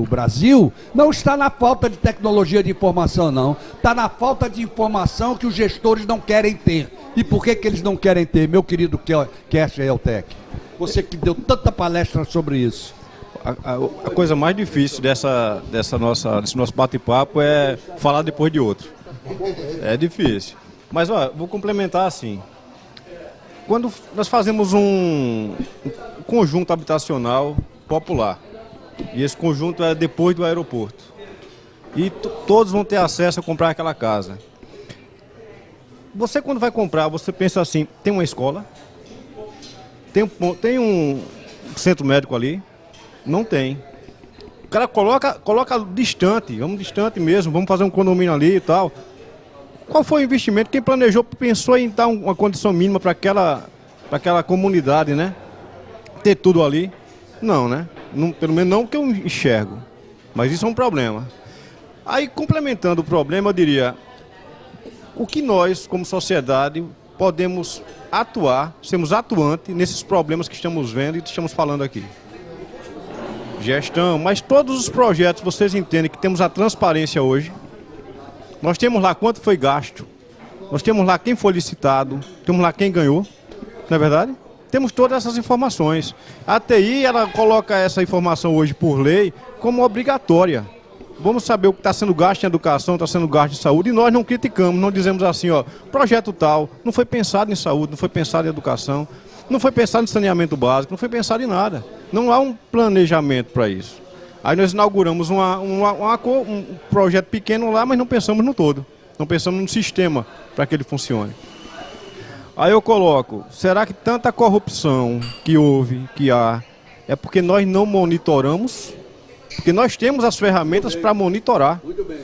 Brasil não está na falta de tecnologia de informação, não. Está na falta de informação que os gestores não querem ter. E por que eles não querem ter, meu querido Kercher Eltec? Você que deu tanta palestra sobre isso. A coisa mais difícil desse nosso bate-papo é falar depois de outro. É difícil. Mas ó, vou complementar assim. Quando nós fazemos um conjunto habitacional popular, e esse conjunto é depois do aeroporto, e todos vão ter acesso a comprar aquela casa. Você, quando vai comprar, você pensa assim, tem uma escola, tem um centro médico ali? Não tem. O cara coloca distante, vamos distante mesmo, vamos fazer um condomínio ali e tal. Qual foi o investimento? Quem planejou, pensou em dar uma condição mínima para aquela comunidade, né? Ter tudo ali? Não, né? Não, pelo menos não que eu enxergo. Mas isso é um problema. Aí, complementando o problema, eu diria, o que nós, como sociedade, podemos atuar, sermos atuantes nesses problemas que estamos vendo e que estamos falando aqui. Gestão, mas todos os projetos, vocês entendem que temos a transparência hoje. Nós temos lá quanto foi gasto, nós temos lá quem foi licitado, temos lá quem ganhou, não é verdade? Temos todas essas informações. A TI, ela coloca essa informação hoje por lei como obrigatória. Vamos saber o que está sendo gasto em educação, está sendo gasto em saúde, e nós não criticamos, não dizemos assim, ó, projeto tal, não foi pensado em saúde, não foi pensado em educação, não foi pensado em saneamento básico, não foi pensado em nada. Não há um planejamento para isso. Aí nós inauguramos um projeto pequeno lá, mas não pensamos no todo. Não pensamos no sistema para que ele funcione. Aí eu coloco, será que tanta corrupção que houve, que há, é porque nós não monitoramos? Porque nós temos as ferramentas para monitorar. Muito bem.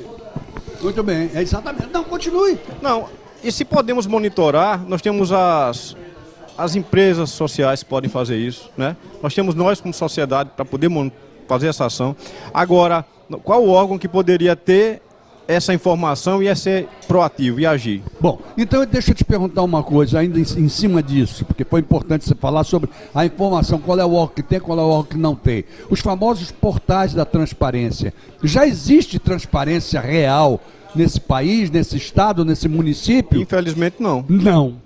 Muito bem, é exatamente. Não, continue. Não, e se podemos monitorar, nós temos as empresas sociais que podem fazer isso, né? Nós temos nós como sociedade para poder fazer essa ação. Agora, qual o órgão que poderia ter essa informação e ser proativo e agir? Bom, então deixa eu te perguntar uma coisa ainda em cima disso, porque foi importante você falar sobre a informação, qual é o órgão que tem, qual é o órgão que não tem. Os famosos portais da transparência. Já existe transparência real nesse país, nesse estado, nesse município? Infelizmente não.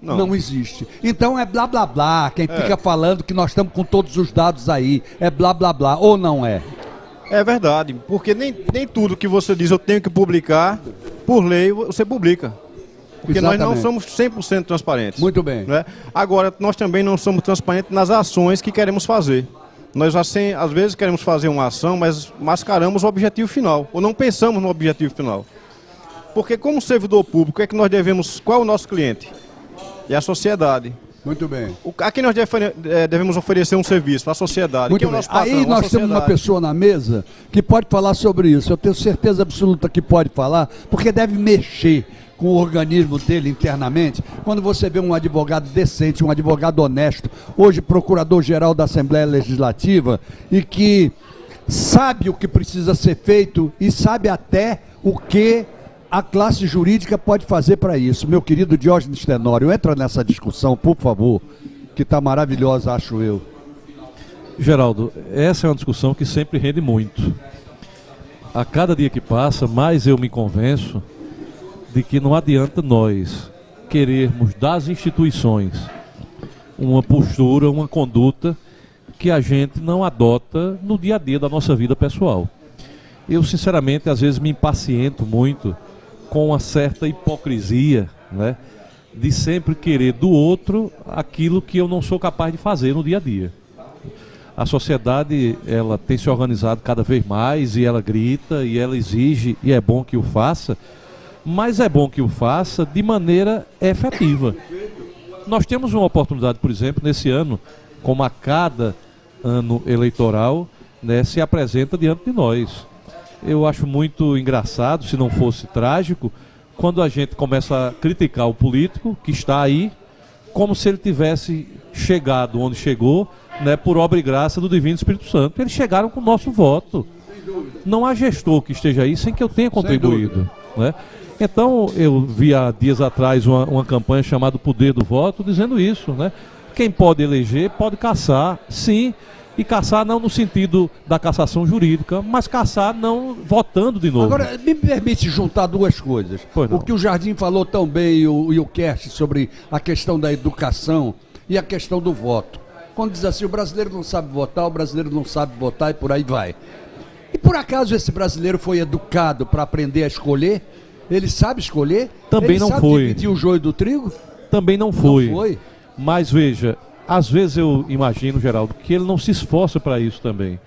Não existe. Então é blá blá blá, quem fica falando que nós estamos com todos os dados aí, é blá blá blá, ou não é? É verdade, porque nem tudo que você diz eu tenho que publicar, por lei, você publica. Porque Exatamente. nós não somos 100% transparentes. Muito bem. Né? Agora, nós também não somos transparentes nas ações que queremos fazer. Nós, assim, às vezes, queremos fazer uma ação, mas mascaramos o objetivo final, ou não pensamos no objetivo final. Porque, como servidor público, qual é o nosso cliente? É a sociedade. Muito bem. A quem nós devemos oferecer um serviço? A sociedade. Muito Quem é o bem. nosso patrão? Aí A nós temos uma sociedade. pessoa na mesa que pode falar sobre isso. Eu tenho certeza absoluta que pode falar, porque deve mexer com o organismo dele internamente. Quando você vê um advogado decente, um advogado honesto, hoje procurador-geral da Assembleia Legislativa, e que sabe o que precisa ser feito e sabe até o que a classe jurídica pode fazer para isso. Meu querido Diógenes Tenório, entra nessa discussão, por favor, que está maravilhosa, acho eu. Geraldo, essa é uma discussão que sempre rende muito. A cada dia que passa, mais eu me convenço de que não adianta nós querermos das instituições uma postura, uma conduta que a gente não adota no dia a dia da nossa vida pessoal. Eu, sinceramente, às vezes me impaciento muito com uma certa hipocrisia, né, de sempre querer do outro aquilo que eu não sou capaz de fazer no dia a dia. A sociedade, ela tem se organizado cada vez mais e ela grita e ela exige, e é bom que o faça, mas é bom que o faça de maneira efetiva. Nós temos uma oportunidade, por exemplo, nesse ano, como a cada ano eleitoral, né, se apresenta diante de nós. Eu acho muito engraçado, se não fosse trágico, quando a gente começa a criticar o político que está aí, como se ele tivesse chegado onde chegou, né, por obra e graça do Divino Espírito Santo. Eles chegaram com o nosso voto. Não há gestor que esteja aí sem que eu tenha contribuído. Né? Então, eu vi há dias atrás uma campanha chamada Poder do Voto, dizendo isso. Né? Quem pode eleger, pode caçar, sim, e caçar não no sentido da cassação jurídica, mas caçar não votando de novo. Agora, me permite juntar duas coisas. O que o Jardim falou tão bem e o Kerst sobre a questão da educação e a questão do voto. Quando diz assim, o brasileiro não sabe votar, o brasileiro não sabe votar e por aí vai. E por acaso esse brasileiro foi educado para aprender a escolher? Ele sabe escolher? Também ele não sabe foi. dividir o joio do trigo? Também não foi. Não foi? Mas veja, às vezes eu imagino, Geraldo, que ele não se esforça para isso também.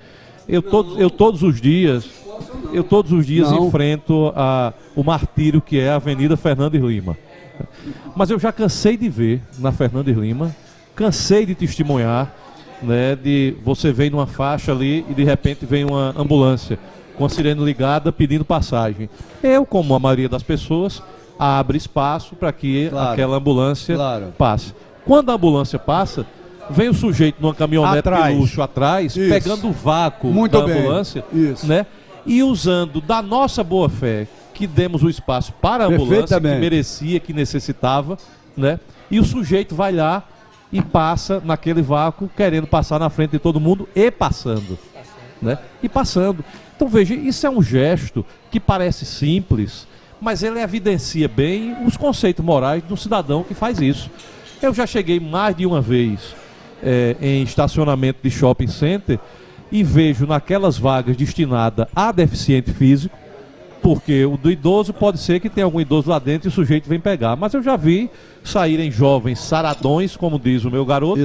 Eu todos os dias Não. enfrento o martírio que é a Avenida Fernandes Lima. Mas eu já cansei de ver na Fernandes Lima, cansei de testemunhar, né, de você vem numa faixa ali e de repente vem uma ambulância com a sirene ligada pedindo passagem. Eu, como a maioria das pessoas, abre espaço para que aquela ambulância passe. Quando a ambulância passa, vem o sujeito numa caminhonete de luxo atrás, Isso. pegando o vácuo Muito da bem. ambulância, Isso. né? E usando da nossa boa fé que demos o espaço para a ambulância, que merecia, que necessitava, né? E o sujeito vai lá e passa naquele vácuo, querendo passar na frente de todo mundo e passando, né? E passando. Então veja, isso é um gesto que parece simples, mas ele evidencia bem os conceitos morais de um cidadão que faz isso. Eu já cheguei mais de uma vez em estacionamento de shopping center e vejo naquelas vagas destinadas a deficiente físico, porque o do idoso pode ser que tenha algum idoso lá dentro e o sujeito vem pegar. Mas eu já vi saírem jovens saradões, como diz o meu garoto,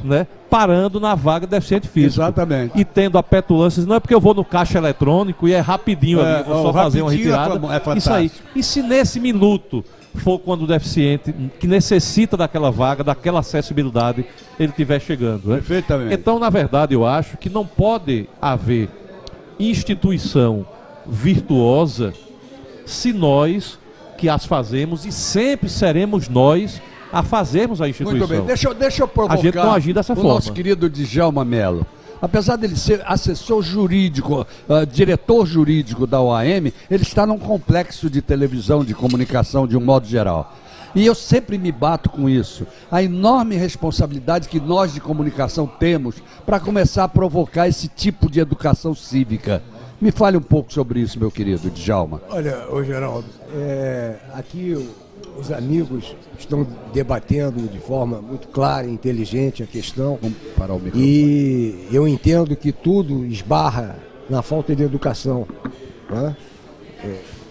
né, parando na vaga deficiente físico. Exatamente. E tendo a petulância, não é porque eu vou no caixa eletrônico e é rapidinho ali, eu vou só fazer uma retirada. Isso aí. E se nesse minuto for quando o deficiente, que necessita daquela vaga, daquela acessibilidade, ele estiver chegando. Né? Perfeitamente. Então, na verdade, eu acho que não pode haver instituição virtuosa se nós que as fazemos, e sempre seremos nós a fazermos a instituição. Muito bem, deixa eu provocar a gente não agir dessa forma. Nosso querido Djalma Mello. Apesar dele ser assessor jurídico, diretor jurídico da OAM, ele está num complexo de televisão, de comunicação de um modo geral. E eu sempre me bato com isso. A enorme responsabilidade que nós de comunicação temos para começar a provocar esse tipo de educação cívica. Me fale um pouco sobre isso, meu querido Djalma. Olha, ô Geraldo, aqui os amigos estão debatendo de forma muito clara e inteligente a questão. Vamos parar o microfone. E eu entendo que tudo esbarra na falta de educação. Né?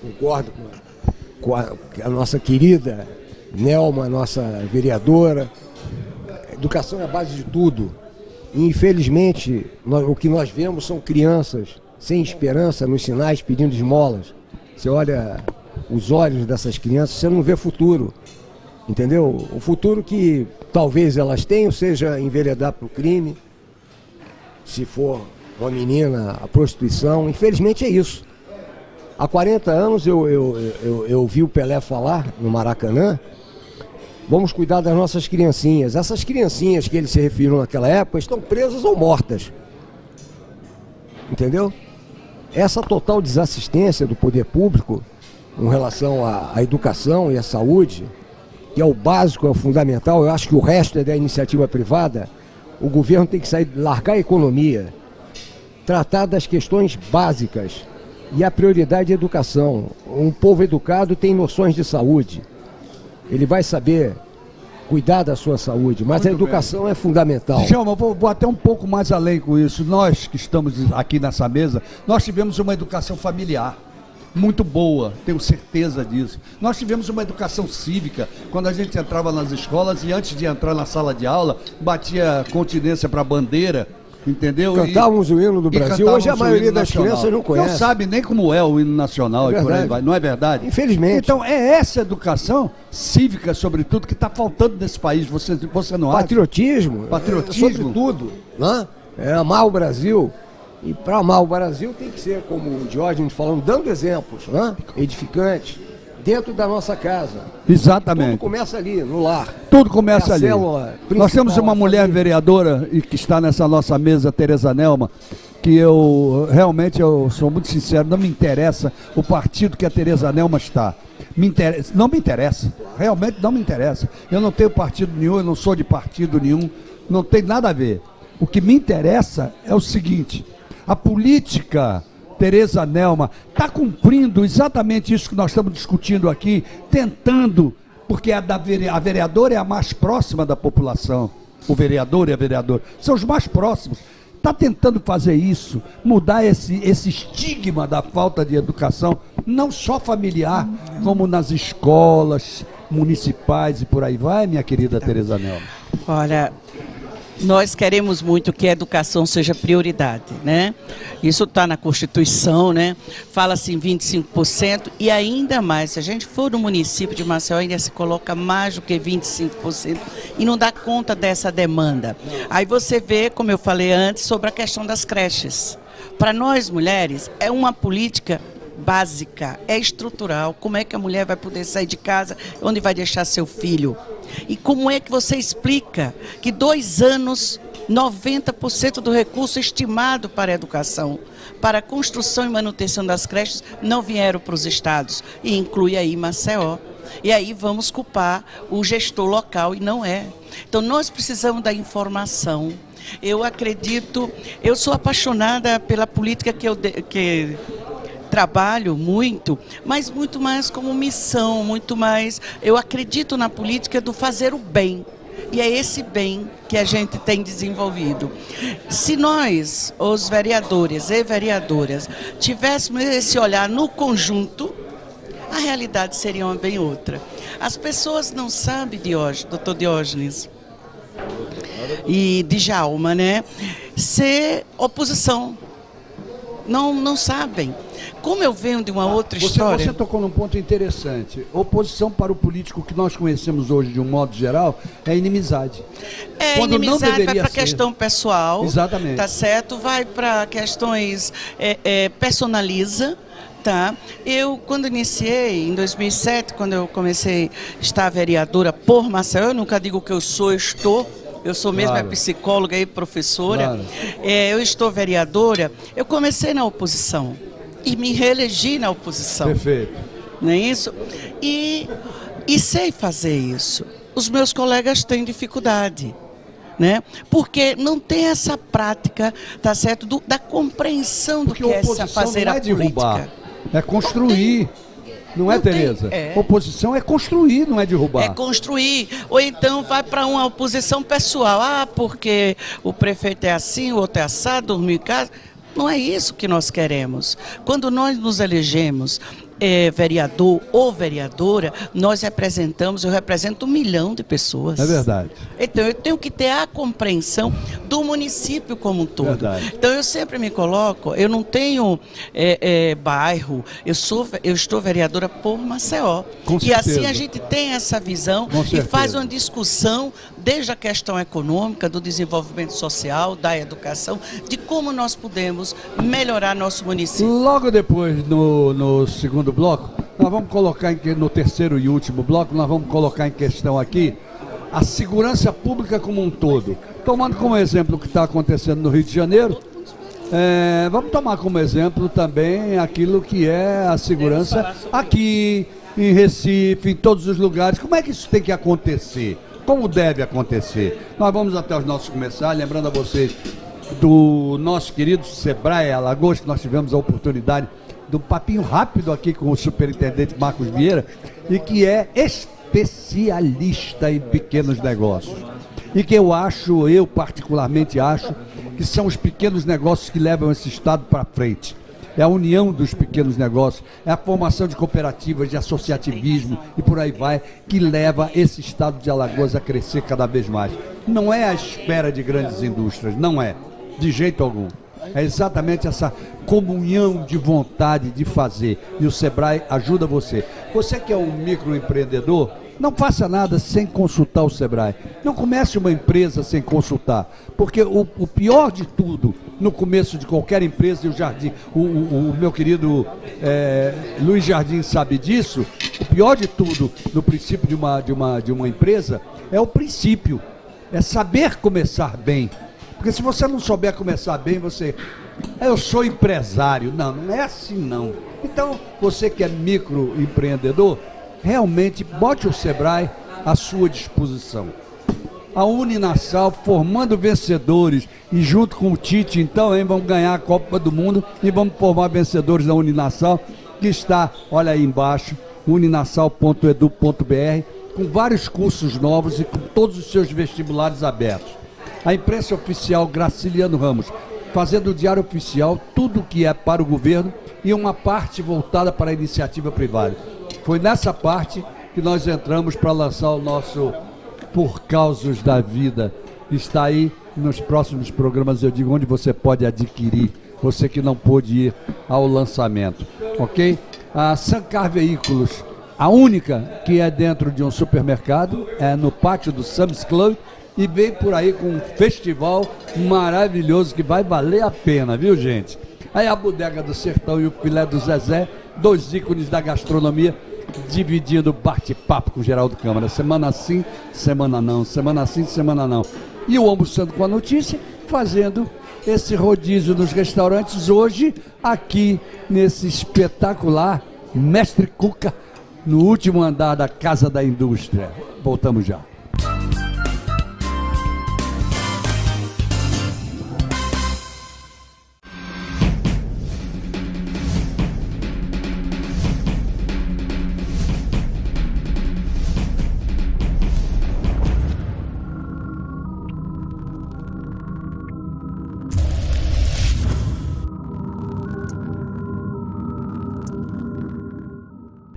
Concordo com a nossa querida Nelma, nossa vereadora. Educação é a base de tudo. E, infelizmente, o que nós vemos são crianças sem esperança nos sinais pedindo esmolas. Você olha os olhos dessas crianças, você não vê futuro. Entendeu? O futuro que talvez elas tenham seja enveredar para o crime, se for uma menina, a prostituição. Infelizmente é isso. Há 40 anos eu vi o Pelé falar no Maracanã: vamos cuidar das nossas criancinhas. Essas criancinhas que ele se referiu naquela época estão presas ou mortas. Entendeu? Essa total desassistência do poder público em relação à educação e à saúde, que é o básico, é o fundamental, eu acho que o resto é da iniciativa privada. O governo tem que largar a economia, tratar das questões básicas, e a prioridade é a educação. Um povo educado tem noções de saúde, ele vai saber cuidar da sua saúde, mas a educação é fundamental. Djalma, vou até um pouco mais além com isso. Nós que estamos aqui nessa mesa, nós tivemos uma educação familiar muito boa, tenho certeza disso. Nós tivemos uma educação cívica, quando a gente entrava nas escolas e antes de entrar na sala de aula, batia continência para a bandeira, entendeu? Cantávamos o hino do Brasil. Hoje a maioria das crianças não conhece. Não sabe nem como é o hino nacional, e por aí vai. Não é verdade? Infelizmente. Então é essa educação cívica, sobretudo, que está faltando nesse país. Você não acha? Patriotismo. Patriotismo. Sobretudo, né? É amar o Brasil. E para amar o Brasil tem que ser, como o Diógenes falando, dando exemplos, né? Edificantes, dentro da nossa casa. Exatamente. Tudo começa ali, no lar. Tudo começa ali. Nós temos uma mulher família. vereadora e que está nessa nossa mesa, Tereza Nelma, que eu sou muito sincero, não me interessa o partido que a Tereza Nelma está. Não me interessa, realmente não me interessa. Eu não tenho partido nenhum, eu não sou de partido nenhum, não tem nada a ver. O que me interessa é o seguinte: a política Tereza Nelma está cumprindo exatamente isso que nós estamos discutindo aqui, tentando, porque a vereadora é a mais próxima da população, o vereador e a vereadora são os mais próximos, está tentando fazer isso, mudar esse estigma da falta de educação, não só familiar, como nas escolas municipais e por aí vai, minha querida Tereza Nelma. Olha, nós queremos muito que a educação seja prioridade, né? Isso está na Constituição, né? Fala-se em 25% e ainda mais, se a gente for no município de Maceió, ainda se coloca mais do que 25% e não dá conta dessa demanda. Aí você vê, como eu falei antes, sobre a questão das creches. Para nós mulheres, é uma política básica, é estrutural. Como é que a mulher vai poder sair de casa, onde vai deixar seu filho? E como é que você explica que 2 anos, 90% do recurso estimado para a educação, para a construção e manutenção das creches, não vieram para os estados, e inclui aí Maceió. E aí vamos culpar o gestor local, e não é. Então nós precisamos da informação. Eu acredito, eu sou apaixonada pela política que trabalho muito, mas muito mais como missão, muito mais, eu acredito na política do fazer o bem, e é esse bem que a gente tem desenvolvido. Se nós, os vereadores e vereadoras, tivéssemos esse olhar no conjunto, a realidade seria uma bem outra. As pessoas não sabem, doutor Diógenes e Djalma, né, ser oposição, não sabem. Como eu venho de uma outra história... Você tocou num ponto interessante. Oposição para o político que nós conhecemos hoje, de um modo geral, é inimizade. Quando inimizade vai para a questão pessoal. Exatamente. Tá certo? Vai para questões... personaliza. Tá? Eu, quando iniciei, em 2007, quando eu comecei a estar vereadora por Maceió, eu nunca digo que eu sou, eu estou... Eu sou mesmo psicóloga e professora. Claro. Eu estou vereadora. Eu comecei na oposição e me reelegi na oposição. Perfeito. Não é isso? E sei fazer isso. Os meus colegas têm dificuldade, né? Porque não tem essa prática, tá certo? Da compreensão do que é fazer a política. Derrubar, é construir. Não é, Tereza? Oposição é construir, não é derrubar. É construir. Ou então vai para uma oposição pessoal. Ah, porque o prefeito é assim, o outro é assado, dormiu em casa. Não é isso que nós queremos. Quando nós nos elegemos vereador ou vereadora, eu represento 1 milhão de pessoas. É verdade. Então eu tenho que ter a compreensão do município como um todo. Verdade. Então eu sempre me coloco, eu não tenho bairro, eu estou vereadora por Maceió. Com e certeza. assim a gente tem essa visão Com e certeza. faz uma discussão desde a questão econômica, do desenvolvimento social, da educação, de como nós podemos melhorar nosso município. Logo depois, no segundo bloco, nós vamos colocar, no terceiro e último bloco, nós vamos colocar em questão aqui a segurança pública como um todo. Tomando como exemplo o que está acontecendo no Rio de Janeiro, vamos tomar como exemplo também aquilo que é a segurança aqui, em Recife, em todos os lugares. Como é que isso tem que acontecer? Como deve acontecer? Nós vamos até os nossos comerciais, lembrando a vocês do nosso querido Sebrae Alagoas, que nós tivemos a oportunidade de um papinho rápido aqui com o superintendente Marcos Vieira, e que é especialista em pequenos negócios. E que eu particularmente acho, que são os pequenos negócios que levam esse estado para frente. É a união dos pequenos negócios, é a formação de cooperativas, de associativismo e por aí vai, que leva esse estado de Alagoas a crescer cada vez mais. Não é a espera de grandes indústrias, não é, de jeito algum. É exatamente essa comunhão de vontade de fazer. E o Sebrae ajuda você. Você que é um microempreendedor, não faça nada sem consultar o Sebrae. Não comece uma empresa sem consultar. Porque o pior de tudo, no começo de qualquer empresa, e o Jardim, o meu querido Luiz Jardim sabe disso, o pior de tudo no princípio de uma empresa é o princípio. É saber começar bem. Porque se você não souber começar bem, eu sou empresário. Não, não é assim não. Então, você que é microempreendedor, realmente bote o Sebrae à sua disposição. A Uninasal formando vencedores e junto com o Tite, então, vamos ganhar a Copa do Mundo e vamos formar vencedores da Uninasal, que está, olha aí embaixo, uninasal.edu.br, com vários cursos novos e com todos os seus vestibulares abertos. A imprensa oficial Graciliano Ramos, fazendo o diário oficial, tudo que é para o governo e uma parte voltada para a iniciativa privada. Foi nessa parte que nós entramos para lançar o nosso Por Causas da Vida. Está aí nos próximos programas, eu digo onde você pode adquirir, você que não pôde ir ao lançamento, ok? A Sancar Veículos, a única que é dentro de um supermercado, é no pátio do Sam's Club, e vem por aí com um festival maravilhoso que vai valer a pena, viu, gente? Aí a Bodega do Sertão e o Filé do Zezé, 2 ícones da gastronomia, dividindo bate-papo com o Geraldo Câmara. Semana sim, semana não. Semana sim, semana não. E o Almoçando com a Notícia, fazendo esse rodízio nos restaurantes hoje, aqui nesse espetacular Mestre Cuca, no último andar da Casa da Indústria. Voltamos já.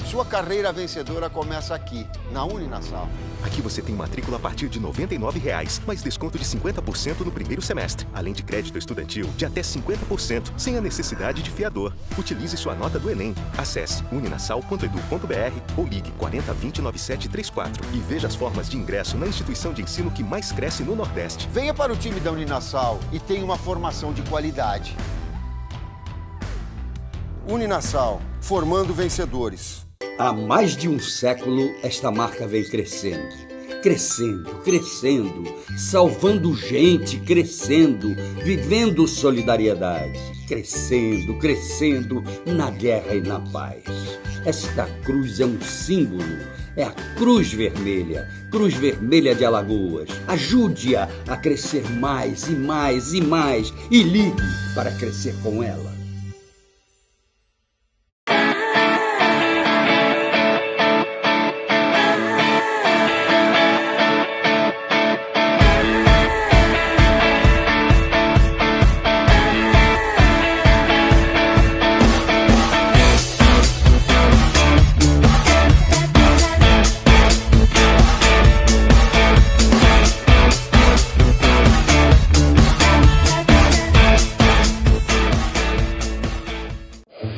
Sua carreira vencedora começa aqui, na Uninasal. Aqui você tem matrícula a partir de R$ 99,00, mais desconto de 50% no primeiro semestre, além de crédito estudantil de até 50%, sem a necessidade de fiador. Utilize sua nota do Enem. Acesse uninasal.edu.br ou ligue 4020-9734 e veja as formas de ingresso na instituição de ensino que mais cresce no Nordeste. Venha para o time da Uninasal e tenha uma formação de qualidade. Uninasal, formando vencedores. Há mais de um século, esta marca vem crescendo. Crescendo, crescendo, salvando gente, crescendo, vivendo solidariedade. Crescendo, crescendo, na guerra e na paz. Esta cruz é um símbolo, é a Cruz Vermelha de Alagoas. Ajude-a a crescer mais e mais e mais e ligue para crescer com ela.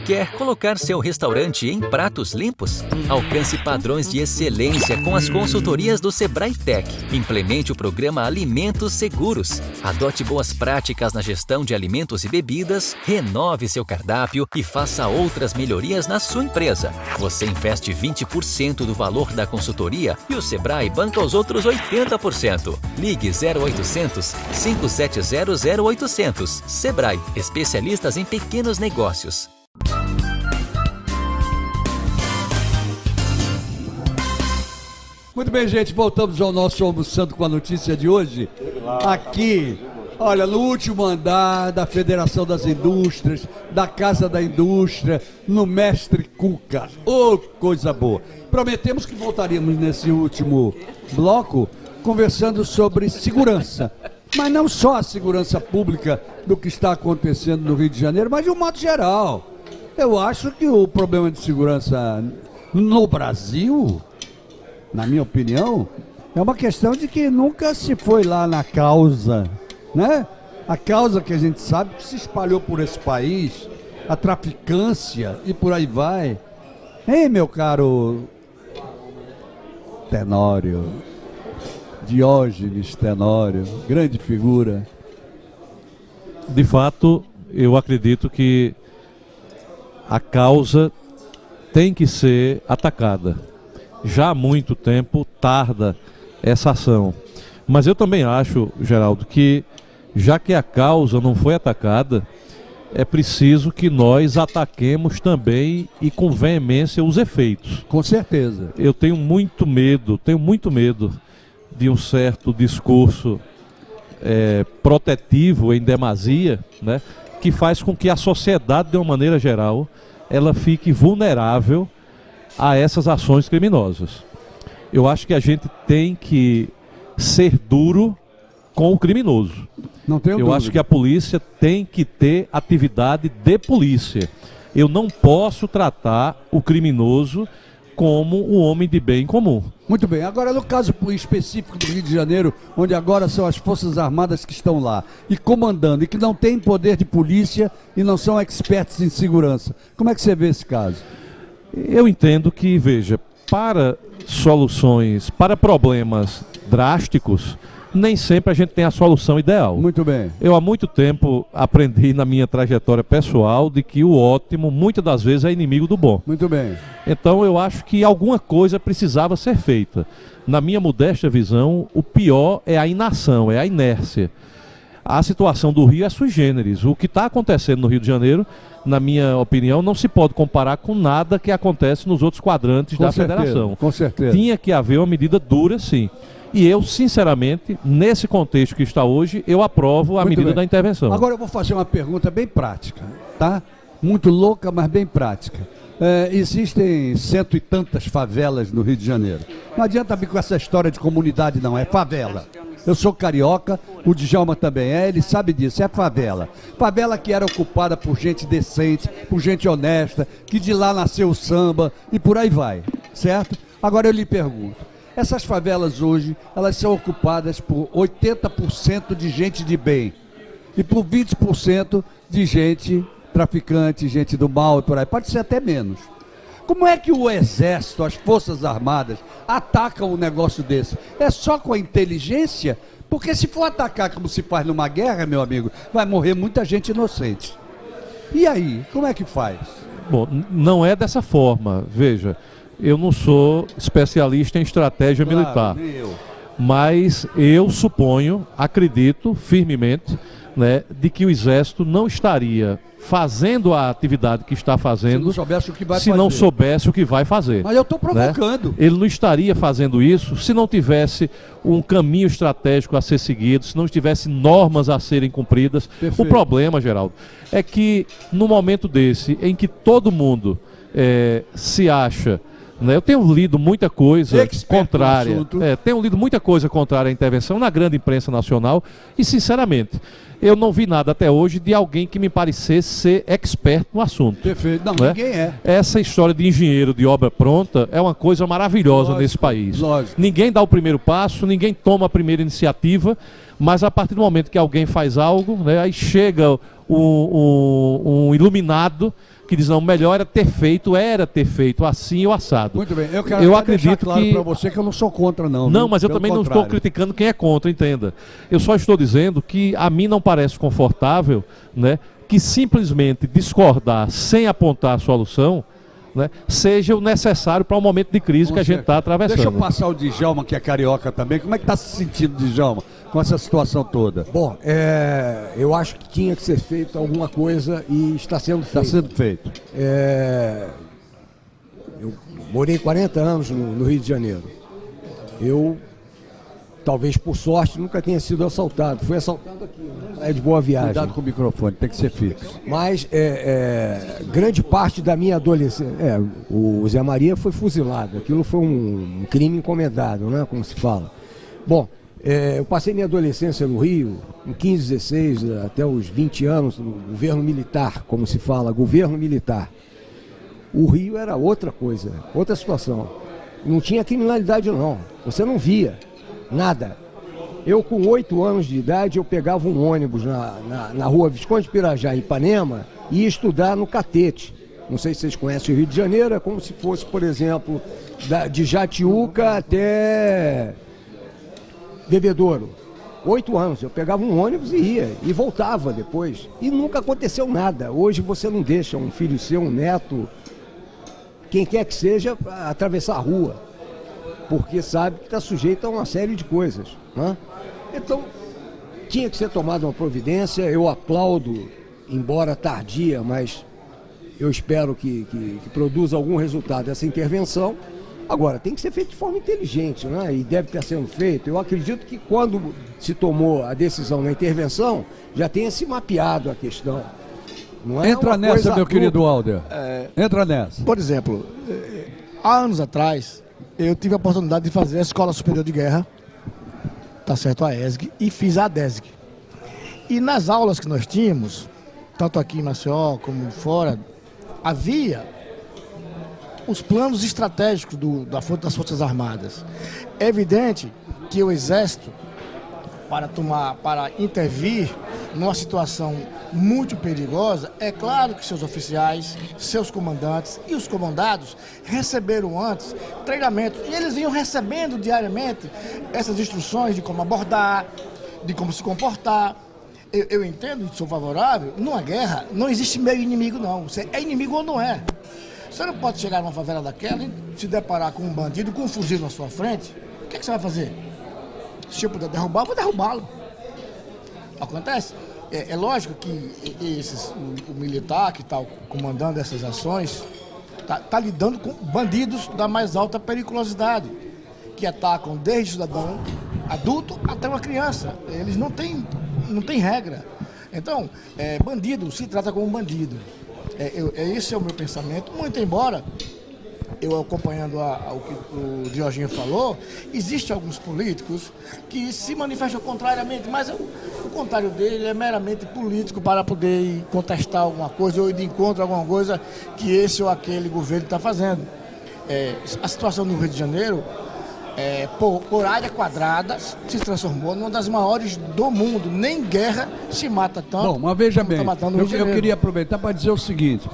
Quer colocar seu restaurante em pratos limpos? Alcance padrões de excelência com as consultorias do Sebrae Tech. Implemente o programa Alimentos Seguros. Adote boas práticas na gestão de alimentos e bebidas, renove seu cardápio e faça outras melhorias na sua empresa. Você investe 20% do valor da consultoria e o Sebrae banca os outros 80%. Ligue 0800 570 0800. Sebrae, especialistas em pequenos negócios. Muito bem, gente, voltamos ao nosso Almoçando com a Notícia de hoje. Aqui, olha, no último andar da Federação das Indústrias, da Casa da Indústria, no Mestre Cuca. Ô, coisa boa. Prometemos que voltaríamos nesse último bloco conversando sobre segurança. Mas não só a segurança pública do que está acontecendo no Rio de Janeiro, mas de um modo geral. Eu acho que o problema de segurança no Brasil, na minha opinião, é uma questão de que nunca se foi lá na causa, né? A causa que a gente sabe que se espalhou por esse país, a traficância e por aí vai. Hein, meu caro Tenório, Diógenes Tenório, grande figura. De fato, eu acredito que a causa tem que ser atacada. Já há muito tempo tarda essa ação. Mas eu também acho, Geraldo, que já que a causa não foi atacada, é preciso que nós ataquemos também e com veemência os efeitos. Com certeza. Eu tenho muito medo de um certo discurso protetivo em demasia, né, que faz com que a sociedade, de uma maneira geral, ela fique vulnerável a essas ações criminosas. Eu acho que a gente tem que ser duro com o criminoso. Não tenho Eu dúvida. acho que a polícia tem que ter atividade de polícia. Eu não posso tratar o criminoso como um homem de bem comum. Muito bem, agora no caso específico do Rio de Janeiro, onde agora são as Forças Armadas que estão lá e comandando, e que não têm poder de polícia e não são expertos em segurança. Como é que você vê esse caso? Eu entendo que, veja, para soluções, para problemas drásticos, nem sempre a gente tem a solução ideal. Muito bem. Eu há muito tempo aprendi na minha trajetória pessoal de que o ótimo, muitas das vezes, é inimigo do bom. Muito bem. Então eu acho que alguma coisa precisava ser feita. Na minha modesta visão, o pior é a inação, é a inércia. A situação do Rio é sui generis. O que está acontecendo no Rio de Janeiro, na minha opinião, não se pode comparar com nada que acontece nos outros quadrantes da federação. Com certeza. Tinha que haver uma medida dura, sim. E eu, sinceramente, nesse contexto que está hoje, eu aprovo a medida da intervenção. Agora eu vou fazer uma pergunta bem prática, tá? Muito louca, mas bem prática. Existem 100 e tantas favelas no Rio de Janeiro. Não adianta vir com essa história de comunidade, não. É favela. Eu sou carioca, o Djalma também é, ele sabe disso, é favela. Favela que era ocupada por gente decente, por gente honesta, que de lá nasceu o samba e por aí vai, certo? Agora eu lhe pergunto, essas favelas hoje, elas são ocupadas por 80% de gente de bem e por 20% de gente traficante, gente do mal e por aí, pode ser até menos. Como é que o Exército, as Forças Armadas, atacam um negócio desse? É só com a inteligência? Porque se for atacar como se faz numa guerra, meu amigo, vai morrer muita gente inocente. E aí, como é que faz? Bom, não é dessa forma. Veja, eu não sou especialista em estratégia militar. Nem eu. Mas eu suponho, acredito firmemente, né, de que o Exército não estaria fazendo a atividade que está fazendo se não soubesse o que vai fazer. Mas eu estou provocando. Né? Ele não estaria fazendo isso se não tivesse um caminho estratégico a ser seguido, se não tivesse normas a serem cumpridas. Perfeito. O problema, Geraldo, é que no momento desse, em que todo mundo se acha... Eu tenho lido muita coisa contrária. Tenho lido muita coisa contrária à intervenção na grande imprensa nacional e, sinceramente, eu não vi nada até hoje de alguém que me parecesse ser expert no assunto. Perfeito. Não, ninguém é. Essa história de engenheiro de obra pronta é uma coisa maravilhosa nesse país. Lógico. Ninguém dá o primeiro passo, ninguém toma a primeira iniciativa, mas a partir do momento que alguém faz algo, aí chega um iluminado que diz, não, melhor era ter feito assim ou assado. Muito bem, eu quero eu acredito acredito claro que... para você que eu não sou contra, não. Não, viu? mas eu Pelo também não contrário. estou criticando quem é contra, entenda. Eu só estou dizendo que a mim não parece confortável, né, que simplesmente discordar sem apontar a solução, né, seja o necessário para o momento de crise que a gente está atravessando. Deixa eu passar o Djalma, que é carioca também. Como é que está se sentindo, Djalma, com essa situação toda? Bom, eu acho que tinha que ser feito alguma coisa e está sendo feito. Está sendo feito. Eu morei 40 anos no Rio de Janeiro. Eu, talvez por sorte, nunca tenha sido assaltado. Fui assaltado aqui, né? É de Boa Viagem. Cuidado com o microfone, tem que ser fixo. Mas grande parte da minha adolescência... o Zé Maria foi fuzilado. Aquilo foi um crime encomendado, né? Como se fala. Bom, eu passei minha adolescência no Rio, em 15, 16, até os 20 anos, no governo militar, como se fala, governo militar. O Rio era outra coisa, outra situação. Não tinha criminalidade, não. Você não via nada. Eu, com 8 anos de idade, eu pegava um ônibus na rua Visconde Pirajá, em Ipanema, e ia estudar no Catete. Não sei se vocês conhecem o Rio de Janeiro, é como se fosse, por exemplo, de Jatiuca até Bebedouro. 8 anos, eu pegava um ônibus e ia, e voltava depois. E nunca aconteceu nada. Hoje você não deixa um filho seu, um neto, quem quer que seja, atravessar a rua, porque sabe que está sujeito a uma série de coisas, né? Então, tinha que ser tomada uma providência. Eu aplaudo, embora tardia, mas eu espero que produza algum resultado essa intervenção. Agora, tem que ser feito de forma inteligente, né? E deve estar sendo feito. Eu acredito que quando se tomou a decisão na intervenção, já tenha se mapeado a questão. Não é Entra nessa, meu querido Alder. Entra nessa. Por exemplo, há anos atrás, eu tive a oportunidade de fazer a Escola Superior de Guerra, tá certo, a ESG, e fiz a ADESG. E nas aulas que nós tínhamos, tanto aqui em Maceió como fora, havia os planos estratégicos das Forças Armadas. É evidente que o Exército, para intervir numa situação muito perigosa, é claro que seus oficiais, seus comandantes e os comandados receberam antes treinamento, e eles vinham recebendo diariamente essas instruções de como abordar, de como se comportar. Eu entendo e sou favorável. Numa guerra não existe meio inimigo, não. Você é inimigo ou não é. Você não pode chegar numa favela daquela e se deparar com um bandido com um fuzil na sua frente. O que você vai fazer? Se eu puder derrubar, eu vou derrubá-lo. Acontece? É lógico que o militar que está comandando essas ações está lidando com bandidos da mais alta periculosidade, que atacam desde cidadão adulto até uma criança. Eles não têm regra. Então, bandido se trata como um bandido. Esse é o meu pensamento, muito embora, eu acompanhando o que o Dioginho falou, existem alguns políticos que se manifestam contrariamente, mas o contrário dele é meramente político para poder contestar alguma coisa ou ir de encontro a alguma coisa que esse ou aquele governo está fazendo. A situação no Rio de Janeiro, por área quadrada, se transformou numa das maiores do mundo. Nem guerra se mata tanto. Bom, mas veja bem, eu queria aproveitar para dizer o seguinte,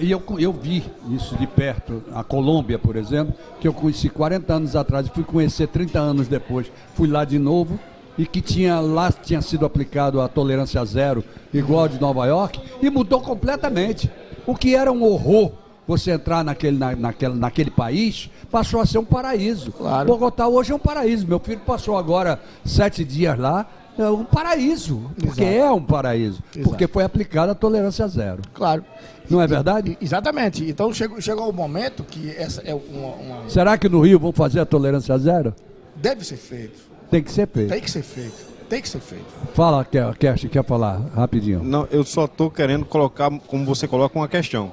e eu vi isso de perto, a Colômbia, por exemplo, que eu conheci 40 anos atrás e fui conhecer 30 anos depois. Fui lá de novo e que lá tinha sido aplicado a tolerância zero, igual a de Nova York, e mudou completamente. O que era um horror você entrar naquele país, passou a ser um paraíso. Claro. Bogotá hoje é um paraíso. Meu filho passou agora 7 dias lá, é um paraíso. Porque é um paraíso. Exato. Porque foi aplicada a tolerância zero. Claro. Não é verdade? Exatamente. Então chegou o momento que essa é uma... Será que no Rio vão fazer a tolerância zero? Deve ser feito. Tem que ser feito. Tem que ser feito. Tem que ser feito. Fala, Kersh, quer falar rapidinho? Não, eu só estou querendo colocar, como você coloca, uma questão.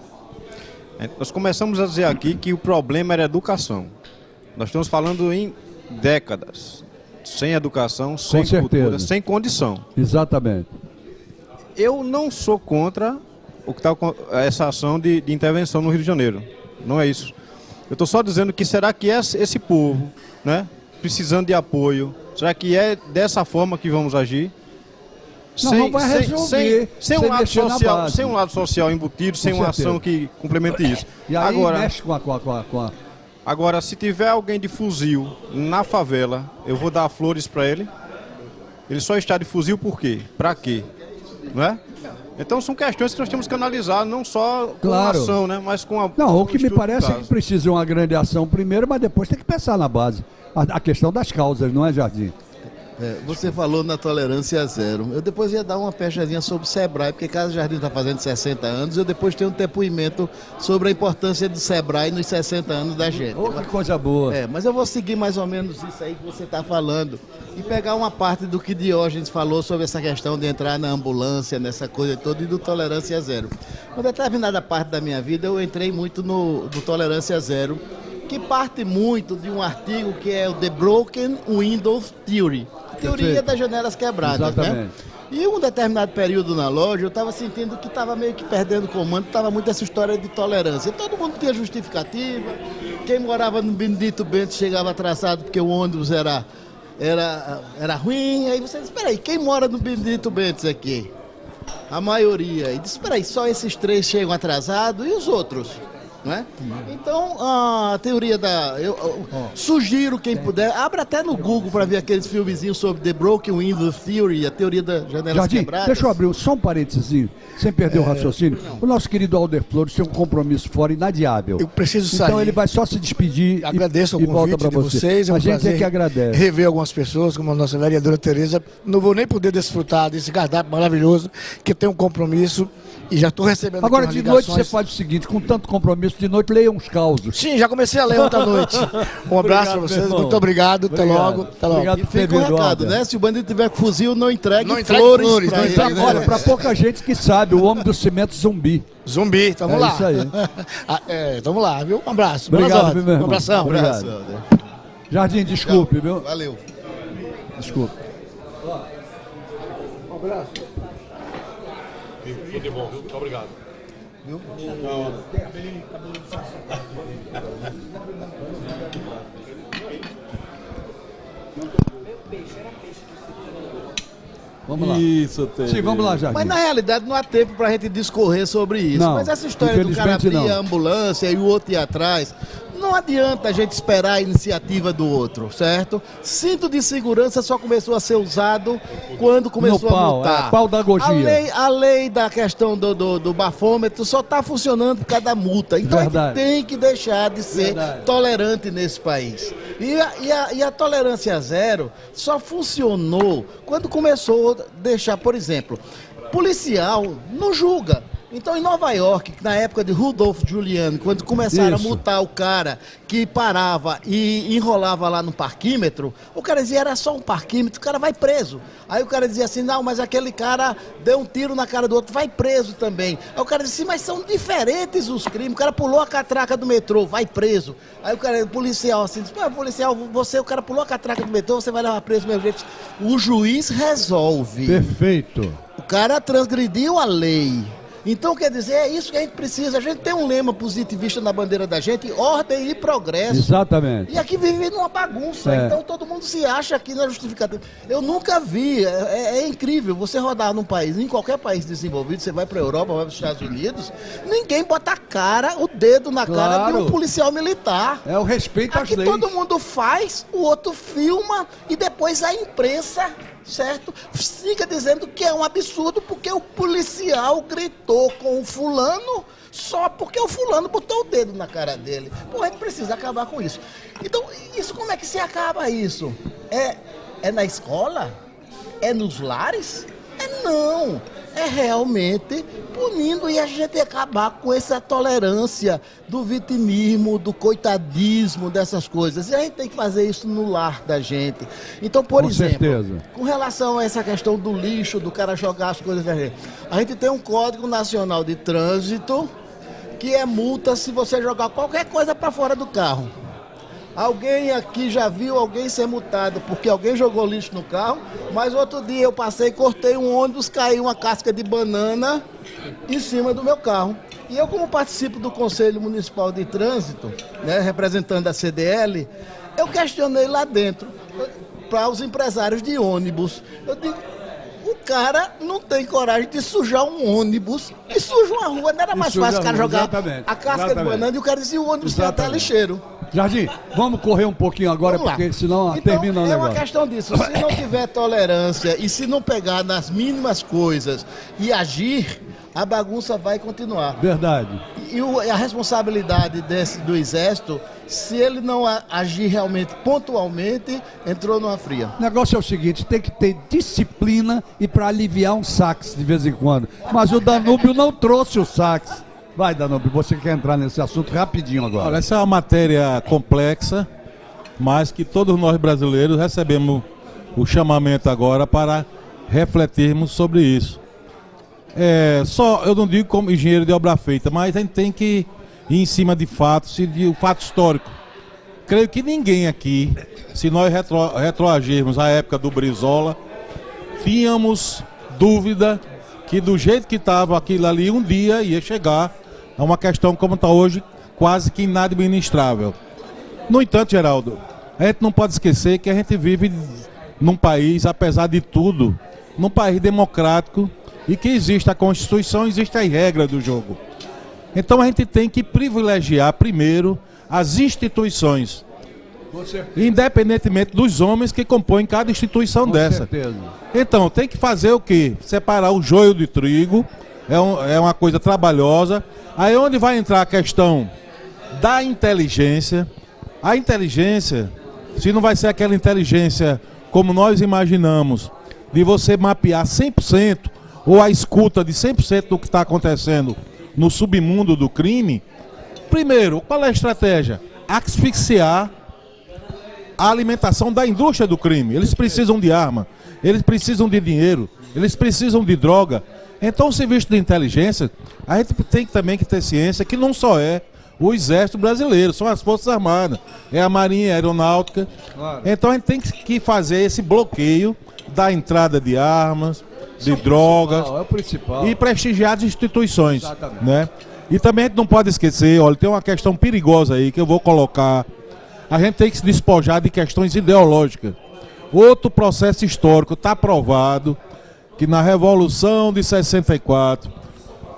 Nós começamos a dizer aqui que o problema era a educação. Nós estamos falando em décadas. Sem educação, sem cultura, sem condição. Exatamente. Eu não sou contra essa ação de intervenção no Rio de Janeiro. Não é isso. Eu estou só dizendo que será que esse povo, né, precisando de apoio, será que é dessa forma que vamos agir? Não vai resolver sem um lado social, sem um lado social embutido, sem uma ação que complemente isso. E aí mexe com a... Agora, se tiver alguém de fuzil na favela, eu vou dar flores para ele. Ele só está de fuzil por quê? Para quê? Não é? Então são questões que nós temos que analisar, não só com a ação, né? Mas com a... Não, o que me parece é que precisa uma grande ação primeiro, mas depois tem que pensar na base. A questão das causas, não é, Jardim? Você falou na tolerância zero. Eu depois ia dar uma pechadinha sobre o Sebrae, porque Casa Jardim está fazendo 60 anos, eu depois tenho um depoimento sobre a importância do Sebrae nos 60 anos da gente. Que coisa boa. Mas eu vou seguir mais ou menos isso aí que você está falando e pegar uma parte do que Diógenes falou sobre essa questão de entrar na ambulância, nessa coisa toda, e do tolerância zero. Uma determinada parte da minha vida eu entrei muito no tolerância zero, que parte muito de um artigo que é o The Broken Windows Theory, teoria das janelas quebradas. Exatamente. Né? E em um determinado período na loja, eu estava sentindo que estava meio que perdendo o comando, estava muito essa história de tolerância. Todo mundo tinha justificativa, quem morava no Benedito Bento chegava atrasado porque o ônibus era ruim, aí você diz, espera aí, quem mora no Benedito Bento aqui? A maioria. E diz, espera aí, só esses 3 chegam atrasados e os outros? Né? Então, a teoria sugiro quem puder, abra até no Google para ver aqueles filmezinhos sobre The Broken Windows Theory, a teoria das janelas quebradas. Deixa eu abrir só um parênteses, sem perder o raciocínio. O nosso querido Alder Flores tem um compromisso fora inadiável. Eu preciso sair. Então ele vai só se despedir. Agradeço e o volta convite para de vocês. A gente é que agradece. Rever algumas pessoas, como a nossa vereadora Tereza. Não vou nem poder desfrutar desse cardápio maravilhoso, que tem um compromisso e já estou recebendo. Agora de noite você faz o seguinte, com tanto compromisso, de noite leia uns causos. Sim, já comecei a ler ontem à noite. Um abraço para vocês, muito obrigado. Até logo. Até logo. Obrigado, e fica o recado, né? Se o bandido tiver fuzil, não entregue flores pra ele, né? Olha, para pouca gente que sabe, o homem do cimento zumbi. Zumbi, tamo lá. Isso aí. Tamo lá, viu? Um abraço. Obrigado, meu irmão. Um abração. Obrigado. Jardim, desculpe, viu? Valeu. Desculpe. Um abraço. Tudo de bom, viu? Muito obrigado. Viu? Vamos lá. Isso, sim, vamos lá, Jardim. Mas na realidade não há tempo pra gente discorrer sobre isso. Não, mas essa história do cara abrir a ambulância e o outro ir atrás, não adianta a gente esperar a iniciativa do outro, certo? Cinto de segurança só começou a ser usado quando começou a multar. Pau da gogia. A lei da questão do bafômetro só está funcionando por causa da multa. Então a gente tem que deixar de ser tolerante nesse país. E a tolerância zero só funcionou quando começou a deixar, por exemplo, policial não julga. Então, em Nova York, na época de Rudolph Giuliani, quando começaram a multar o cara que parava e enrolava lá no parquímetro, o cara dizia, era só um parquímetro, o cara vai preso. Aí o cara dizia assim, não, mas aquele cara deu um tiro na cara do outro, vai preso também. Aí o cara dizia assim, mas são diferentes os crimes, o cara pulou a catraca do metrô, vai preso. Aí o policial assim, disse, policial, o cara pulou a catraca do metrô, você vai levar preso mesmo jeito. O juiz resolve. Perfeito. O cara transgrediu a lei. Então, quer dizer, é isso que a gente precisa. A gente tem um lema positivista na bandeira da gente, ordem e progresso. Exatamente. E aqui vive numa bagunça, então todo mundo se acha aqui na justificativa. Eu nunca vi, é incrível, você rodar num país, em qualquer país desenvolvido, você vai para a Europa, vai para os Estados Unidos, ninguém bota a cara, o dedo na cara de um policial militar. É o respeito às leis. Aqui todo mundo faz, o outro filma e depois a imprensa, certo? Fica dizendo que é um absurdo porque o policial gritou com o fulano só porque o fulano botou o dedo na cara dele. Pô, a gente precisa acabar com isso. Então, isso como é que se acaba isso? É na escola? É nos lares? Não. É realmente punindo e a gente acabar com essa tolerância do vitimismo, do coitadismo, dessas coisas. E a gente tem que fazer isso no lar da gente. Então, por exemplo, com relação a essa questão do lixo, do cara jogar as coisas da gente, a gente tem um Código Nacional de Trânsito que é multa se você jogar qualquer coisa para fora do carro. Alguém aqui já viu alguém ser multado porque alguém jogou lixo no carro, mas outro dia eu passei, cortei um ônibus, caiu uma casca de banana em cima do meu carro. E eu, como participo do Conselho Municipal de Trânsito, né, representando a CDL, eu questionei lá dentro para os empresários de ônibus. Eu digo, O cara não tem coragem de sujar um ônibus e suja uma rua. Não era mais fácil o cara jogar a casca de banana e o cara dizia o ônibus tem até lixeiro. Jardim, vamos correr um pouquinho agora, porque senão termina o negócio. É uma questão disso. Se não tiver tolerância e se não pegar nas mínimas coisas e agir, a bagunça vai continuar. Verdade. E a responsabilidade do Exército, se ele não agir realmente pontualmente, entrou numa fria. O negócio é o seguinte, tem que ter disciplina e para aliviar um sax de vez em quando. Mas o Danúbio não trouxe o sax. Vai, Danúbio, você quer entrar nesse assunto rapidinho agora. Olha, essa é uma matéria complexa, mas que todos nós brasileiros recebemos o chamamento agora para refletirmos sobre isso. Eu não digo como engenheiro de obra feita, mas a gente tem que ir em cima de fatos, de um fato histórico. Creio que ninguém aqui, se nós retroagirmos à época do Brizola, tínhamos dúvida que do jeito que estava aquilo ali, um dia ia chegar a uma questão como está hoje, quase que inadministrável. No entanto, Geraldo, a gente não pode esquecer que a gente vive num país, apesar de tudo, num país democrático, e que existe a Constituição, existe as regras do jogo. Então a gente tem que privilegiar primeiro as instituições, independentemente dos homens que compõem cada instituição dessa. Certeza. Então tem que fazer o quê? Separar o joio do trigo, é uma coisa trabalhosa. Aí onde vai entrar a questão da inteligência. A inteligência, se não vai ser aquela inteligência como nós imaginamos, de você mapear 100%, ou a escuta de 100% do que está acontecendo no submundo do crime, primeiro, qual é a estratégia? Asfixiar a alimentação da indústria do crime. Eles precisam de arma, eles precisam de dinheiro, eles precisam de droga. Então o serviço de inteligência, a gente tem também que ter ciência que não só é o Exército Brasileiro, são as Forças Armadas, é a Marinha, a Aeronáutica. Claro. Então a gente tem que fazer esse bloqueio da entrada de armas, de drogas, e prestigiar as instituições, né? E também a gente não pode esquecer, olha, tem uma questão perigosa aí que eu vou colocar. A gente tem que se despojar de questões ideológicas. Outro processo histórico está provado que na Revolução de 64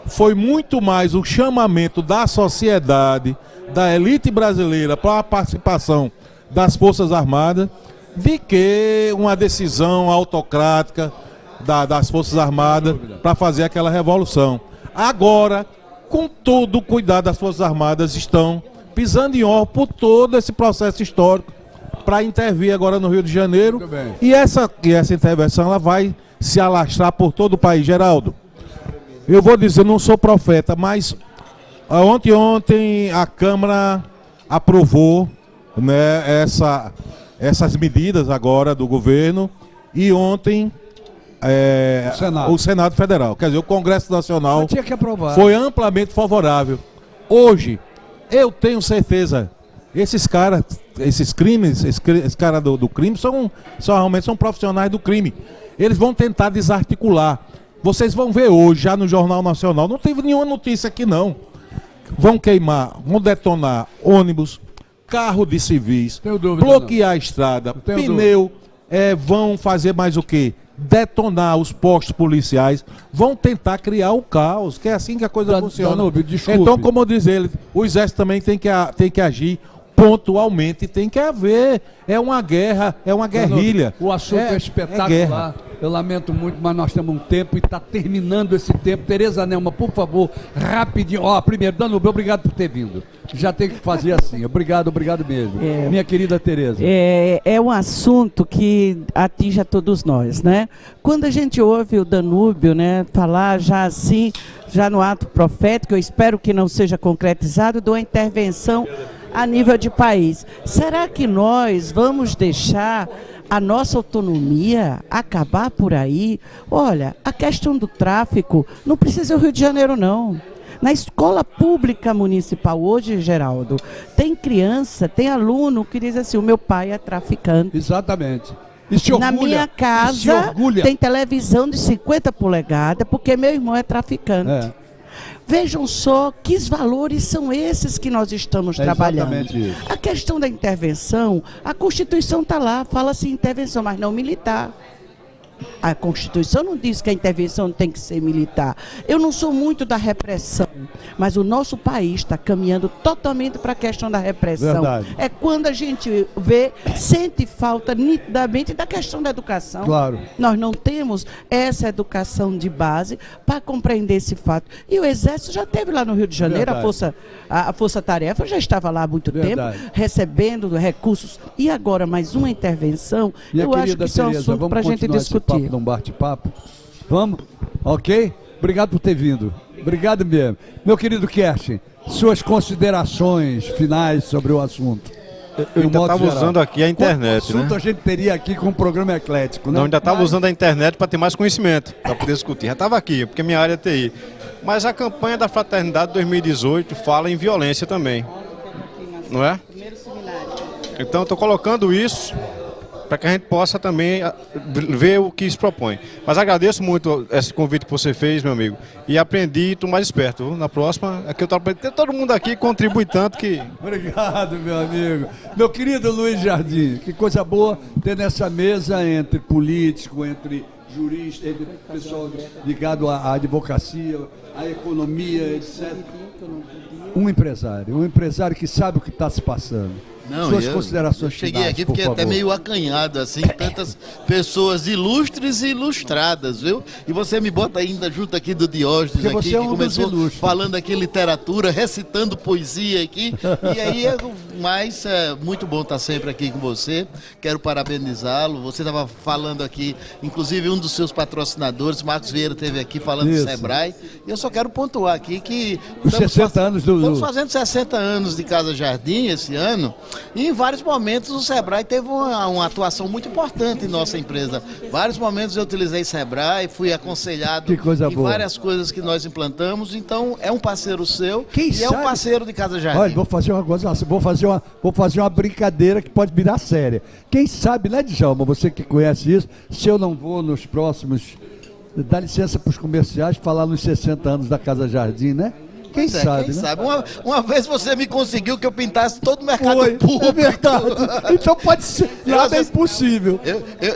foi muito mais o chamamento da sociedade, da elite brasileira para a participação das Forças Armadas, de que uma decisão autocrática das Forças Armadas para fazer aquela revolução. Agora, com todo o cuidado, das Forças Armadas estão pisando em ovo por todo esse processo histórico para intervir agora no Rio de Janeiro. E essa intervenção ela vai se alastrar por todo o país. Geraldo, eu vou dizer, não sou profeta, mas ontem a Câmara aprovou, né, essas medidas agora do governo, e ontem o Senado Federal, quer dizer, o Congresso Nacional tinha que aprovar. Foi amplamente favorável. Hoje, eu tenho certeza, esses caras do crime realmente são profissionais do crime. Eles vão tentar desarticular. Vocês vão ver hoje, já no Jornal Nacional, não teve nenhuma notícia aqui não. Vão queimar, vão detonar ônibus, carro de civis, bloquear a estrada, pneu, vão fazer mais o quê? Detonar os postos policiais, vão tentar criar o caos, que é assim que a coisa funciona. Danúbio, desculpe. Então, como diz ele, o Exército também tem que agir pontualmente, tem que haver, é uma guerra, é uma guerrilha. O assunto é espetacular, eu lamento muito, mas nós temos um tempo e está terminando esse tempo. Tereza Nelma, por favor, rapidinho. Primeiro, Danúbio, obrigado por ter vindo. Já tem que fazer assim, obrigado mesmo. Minha querida Tereza. É um assunto que atinge a todos nós, né? Quando a gente ouve o Danúbio, né, falar já assim, já no ato profético, eu espero que não seja concretizado, de uma intervenção a nível de país. Será que nós vamos deixar a nossa autonomia acabar por aí? Olha, a questão do tráfico não precisa ser o Rio de Janeiro, não. Na escola pública municipal hoje, Geraldo, tem criança, tem aluno que diz assim, o meu pai é traficante. Exatamente. E se orgulha, na minha casa tem televisão de 50 polegadas, porque meu irmão é traficante. Vejam só que valores são esses que nós estamos trabalhando. Exatamente isso. A questão da intervenção, a Constituição está lá, fala-se intervenção, mas não militar. A Constituição não diz que a intervenção tem que ser militar. Eu não sou muito da repressão, mas o nosso país está caminhando totalmente para a questão da repressão. Verdade. É quando a gente sente falta nitidamente da questão da educação. Claro. Nós não temos essa educação de base para compreender esse fato. E o Exército já teve lá no Rio de Janeiro, a Força-Tarefa já estava lá há muito tempo, recebendo recursos. E agora mais uma intervenção, eu acho que isso é um assunto para a gente discutir. Num bate-papo. Vamos? Ok? Obrigado por ter vindo. Obrigado mesmo. Meu querido Kersten, suas considerações finais sobre o assunto. Eu ainda estava usando aqui a internet, Quanto assunto a gente teria aqui com um programa eclético, né? Não, ainda estava usando a internet para ter mais conhecimento, para poder discutir. Já estava aqui, porque minha área é TI. Mas a campanha da Fraternidade 2018 fala em violência também. Não é? Então eu estou colocando isso para que a gente possa também ver o que isso propõe. Mas agradeço muito esse convite que você fez, meu amigo, e aprendi e estou mais esperto. Viu? Na próxima, aqui eu estou aprendendo. Todo mundo aqui contribui tanto que... Obrigado, meu amigo. Meu querido Luiz Jardim, que coisa boa ter nessa mesa entre político, entre jurista, entre pessoal ligado à advocacia, à economia, etc. Um empresário que sabe o que está se passando. Não, suas considerações cheguei finais, aqui, fiquei até meio acanhado, assim, tantas pessoas ilustres e ilustradas, viu? E você me bota ainda junto aqui do Diógenes, porque aqui, você é que começou falando aqui literatura, recitando poesia aqui, e aí mas é muito bom estar sempre aqui com você, quero parabenizá-lo, você estava falando aqui, inclusive um dos seus patrocinadores, Marcos Vieira, esteve aqui falando do Sebrae, e eu só quero pontuar aqui que estamos fazendo 60 anos de Casa Jardim esse ano. E em vários momentos o Sebrae teve uma atuação muito importante em nossa empresa. Vários momentos eu utilizei Sebrae, fui aconselhado em várias coisas que nós implantamos. Então é um parceiro seu é um parceiro de Casa Jardim. Olha, vou fazer uma brincadeira que pode virar séria. Quem sabe, né, Djalma, você que conhece isso, se eu não vou nos próximos, dá licença para os comerciais, falar nos 60 anos da Casa Jardim, né? Quem sabe, né? Uma vez você me conseguiu que eu pintasse todo o mercado público. É verdade. Então pode ser. Nada é impossível.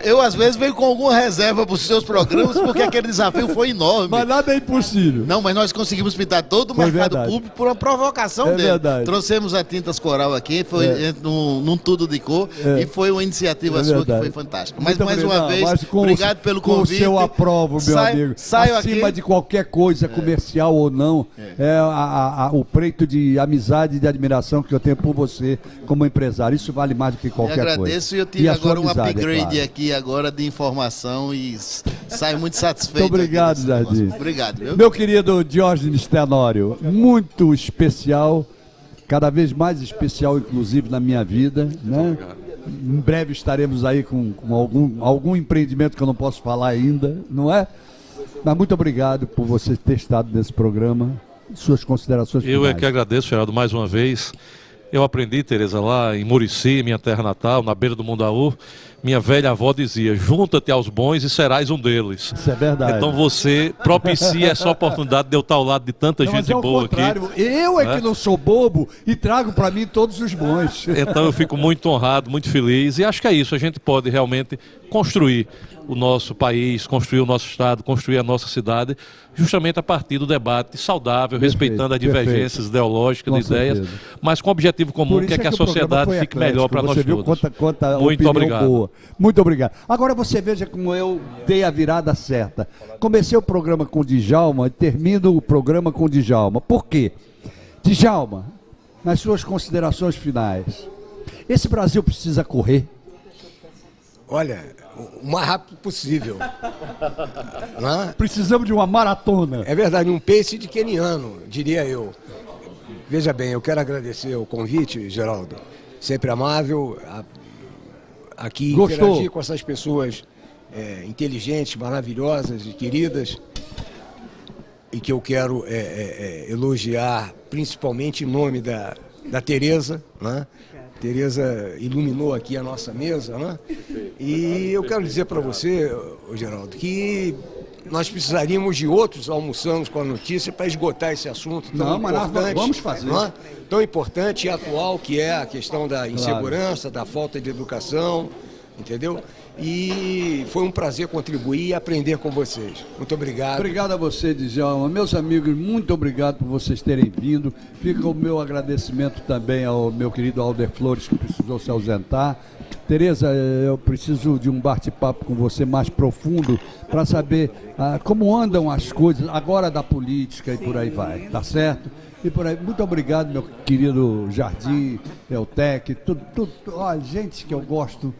Eu às vezes venho com alguma reserva para os seus programas, porque aquele desafio foi enorme. Mas nada é impossível. Não, mas nós conseguimos pintar todo o mercado público por uma provocação dele. Verdade. Trouxemos a Tintas Coral aqui, foi num tudo de cor, e foi uma iniciativa sua que foi fantástica. Mas muito mais uma vez, obrigado pelo convite. Com o seu aprovo, meu amigo. Acima aqui de qualquer coisa, comercial ou não, o preito de amizade e de admiração que eu tenho por você como empresário. Isso vale mais do que qualquer coisa. Eu agradeço e eu tive agora um upgrade aqui agora de informação e saio muito satisfeito. Muito obrigado, Jardim. Obrigado, viu? Meu querido Diógenes Tenório, muito especial, cada vez mais especial, inclusive, na minha vida, né? Em breve estaremos aí com algum empreendimento que eu não posso falar ainda, não é? Mas muito obrigado por você ter estado nesse programa. Suas considerações finais. Eu é que agradeço, Geraldo, mais uma vez. Eu aprendi, Tereza, lá em Murici, minha terra natal, na beira do Mundaú. Minha velha avó dizia: junta-te aos bons e serás um deles. Isso é verdade. Então você propicia essa oportunidade de eu estar ao lado de tanta gente boa aqui. Eu é que não sou bobo e trago para mim todos os bons. Então eu fico muito honrado, muito feliz. E acho que é isso. A gente pode realmente construir o nosso país, construir o nosso estado, construir a nossa cidade, justamente a partir do debate saudável, respeitando as divergências ideológicas, de ideias, mas com o objetivo comum, que é que a sociedade fique melhor para nós todos. Muito obrigado. Boa. Muito obrigado. Agora você veja como eu dei a virada certa. Comecei o programa com o Djalma e termino o programa com o Djalma. Por quê? Djalma, nas suas considerações finais, esse Brasil precisa correr? Olha, o mais rápido possível. Precisamos de uma maratona. É verdade, um pace de keniano, diria eu. Veja bem, eu quero agradecer o convite, Geraldo. Sempre amável, aqui interagir com essas pessoas inteligentes, maravilhosas e queridas, e que eu quero elogiar, principalmente em nome da Tereza, né? Tereza iluminou aqui a nossa mesa, né? E eu quero dizer para você, Geraldo, que nós precisaríamos de outros almoçamos com a notícia para esgotar esse assunto tão importante. Mas nós vamos fazer. Né? Tão importante e atual, que é a questão da insegurança, da falta de educação, entendeu? e foi um prazer contribuir e aprender com vocês. Muito obrigado. Obrigado a você, Djalma. Meus amigos, muito obrigado por vocês terem vindo. Fica o meu agradecimento também ao meu querido Alder Flores, que precisou se ausentar. Tereza, eu preciso de um bate-papo com você mais profundo para saber como andam as coisas agora da política e por aí vai, tá certo? E por aí, muito obrigado, meu querido Jardim, Eutec, olha, gente que eu gosto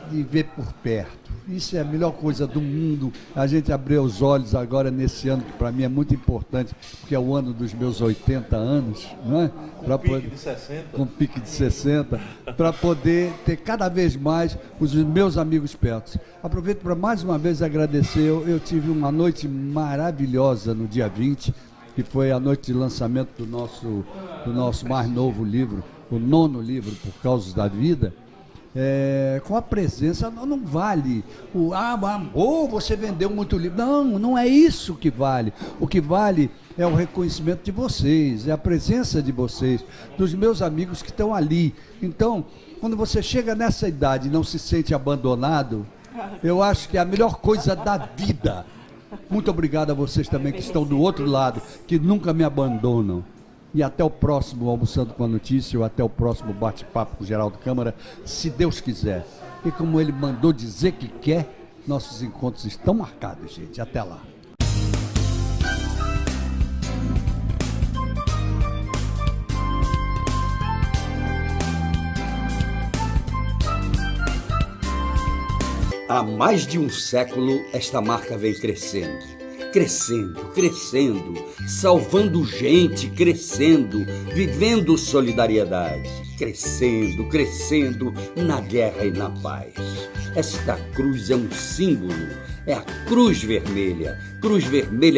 de ver por perto. Isso é a melhor coisa do mundo, a gente abrir os olhos agora nesse ano, que para mim é muito importante, porque é o ano dos meus 80 anos, não é? Com pique de 60, para poder ter cada vez mais os meus amigos perto. Aproveito para mais uma vez agradecer, eu tive uma noite maravilhosa no dia 20, que foi a noite de lançamento do nosso mais novo livro, o 9º livro, Por Causas da Vida. Com a presença, não vale você vendeu muito livro. Não é isso que vale. O que vale é o reconhecimento de vocês, é a presença de vocês, dos meus amigos que estão ali. Então, quando você chega nessa idade e não se sente abandonado, eu acho que é a melhor coisa da vida. Muito obrigado a vocês também que estão do outro lado, que nunca me abandonam. E até o próximo Almoçando com a Notícia, ou até o próximo bate-papo com o Geraldo Câmara, se Deus quiser. E como ele mandou dizer que quer, nossos encontros estão marcados, gente. Até lá. Há mais de um século, esta marca vem crescendo. Crescendo, salvando gente, crescendo, vivendo solidariedade, crescendo, na guerra e na paz. Esta cruz é um símbolo, é a Cruz Vermelha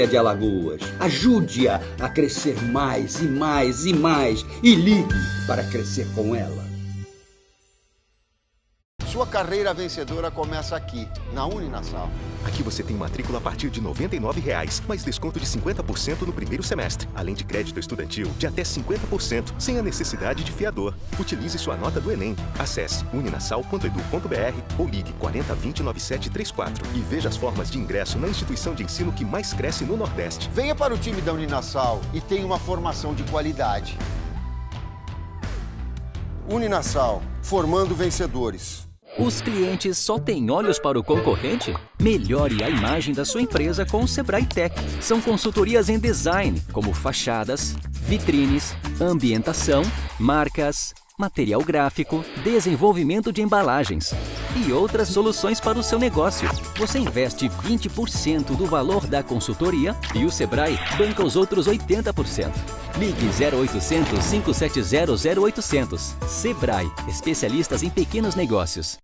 de Alagoas. Ajude-a a crescer mais e mais e mais e ligue para crescer com ela. Sua carreira vencedora começa aqui, na Uninassal. Aqui você tem matrícula a partir de R$ 99,00, mais desconto de 50% no primeiro semestre, além de crédito estudantil de até 50%, sem a necessidade de fiador. Utilize sua nota do Enem. Acesse uninassal.edu.br ou ligue 4020-9734 e veja as formas de ingresso na instituição de ensino que mais cresce no Nordeste. Venha para o time da Uninassal e tenha uma formação de qualidade. Uninassal, formando vencedores. Os clientes só têm olhos para o concorrente? Melhore a imagem da sua empresa com o Sebrae Tech. São consultorias em design, como fachadas, vitrines, ambientação, marcas, material gráfico, desenvolvimento de embalagens e outras soluções para o seu negócio. Você investe 20% do valor da consultoria e o Sebrae banca os outros 80%. Ligue 0800 570 0800. Sebrae, especialistas em pequenos negócios.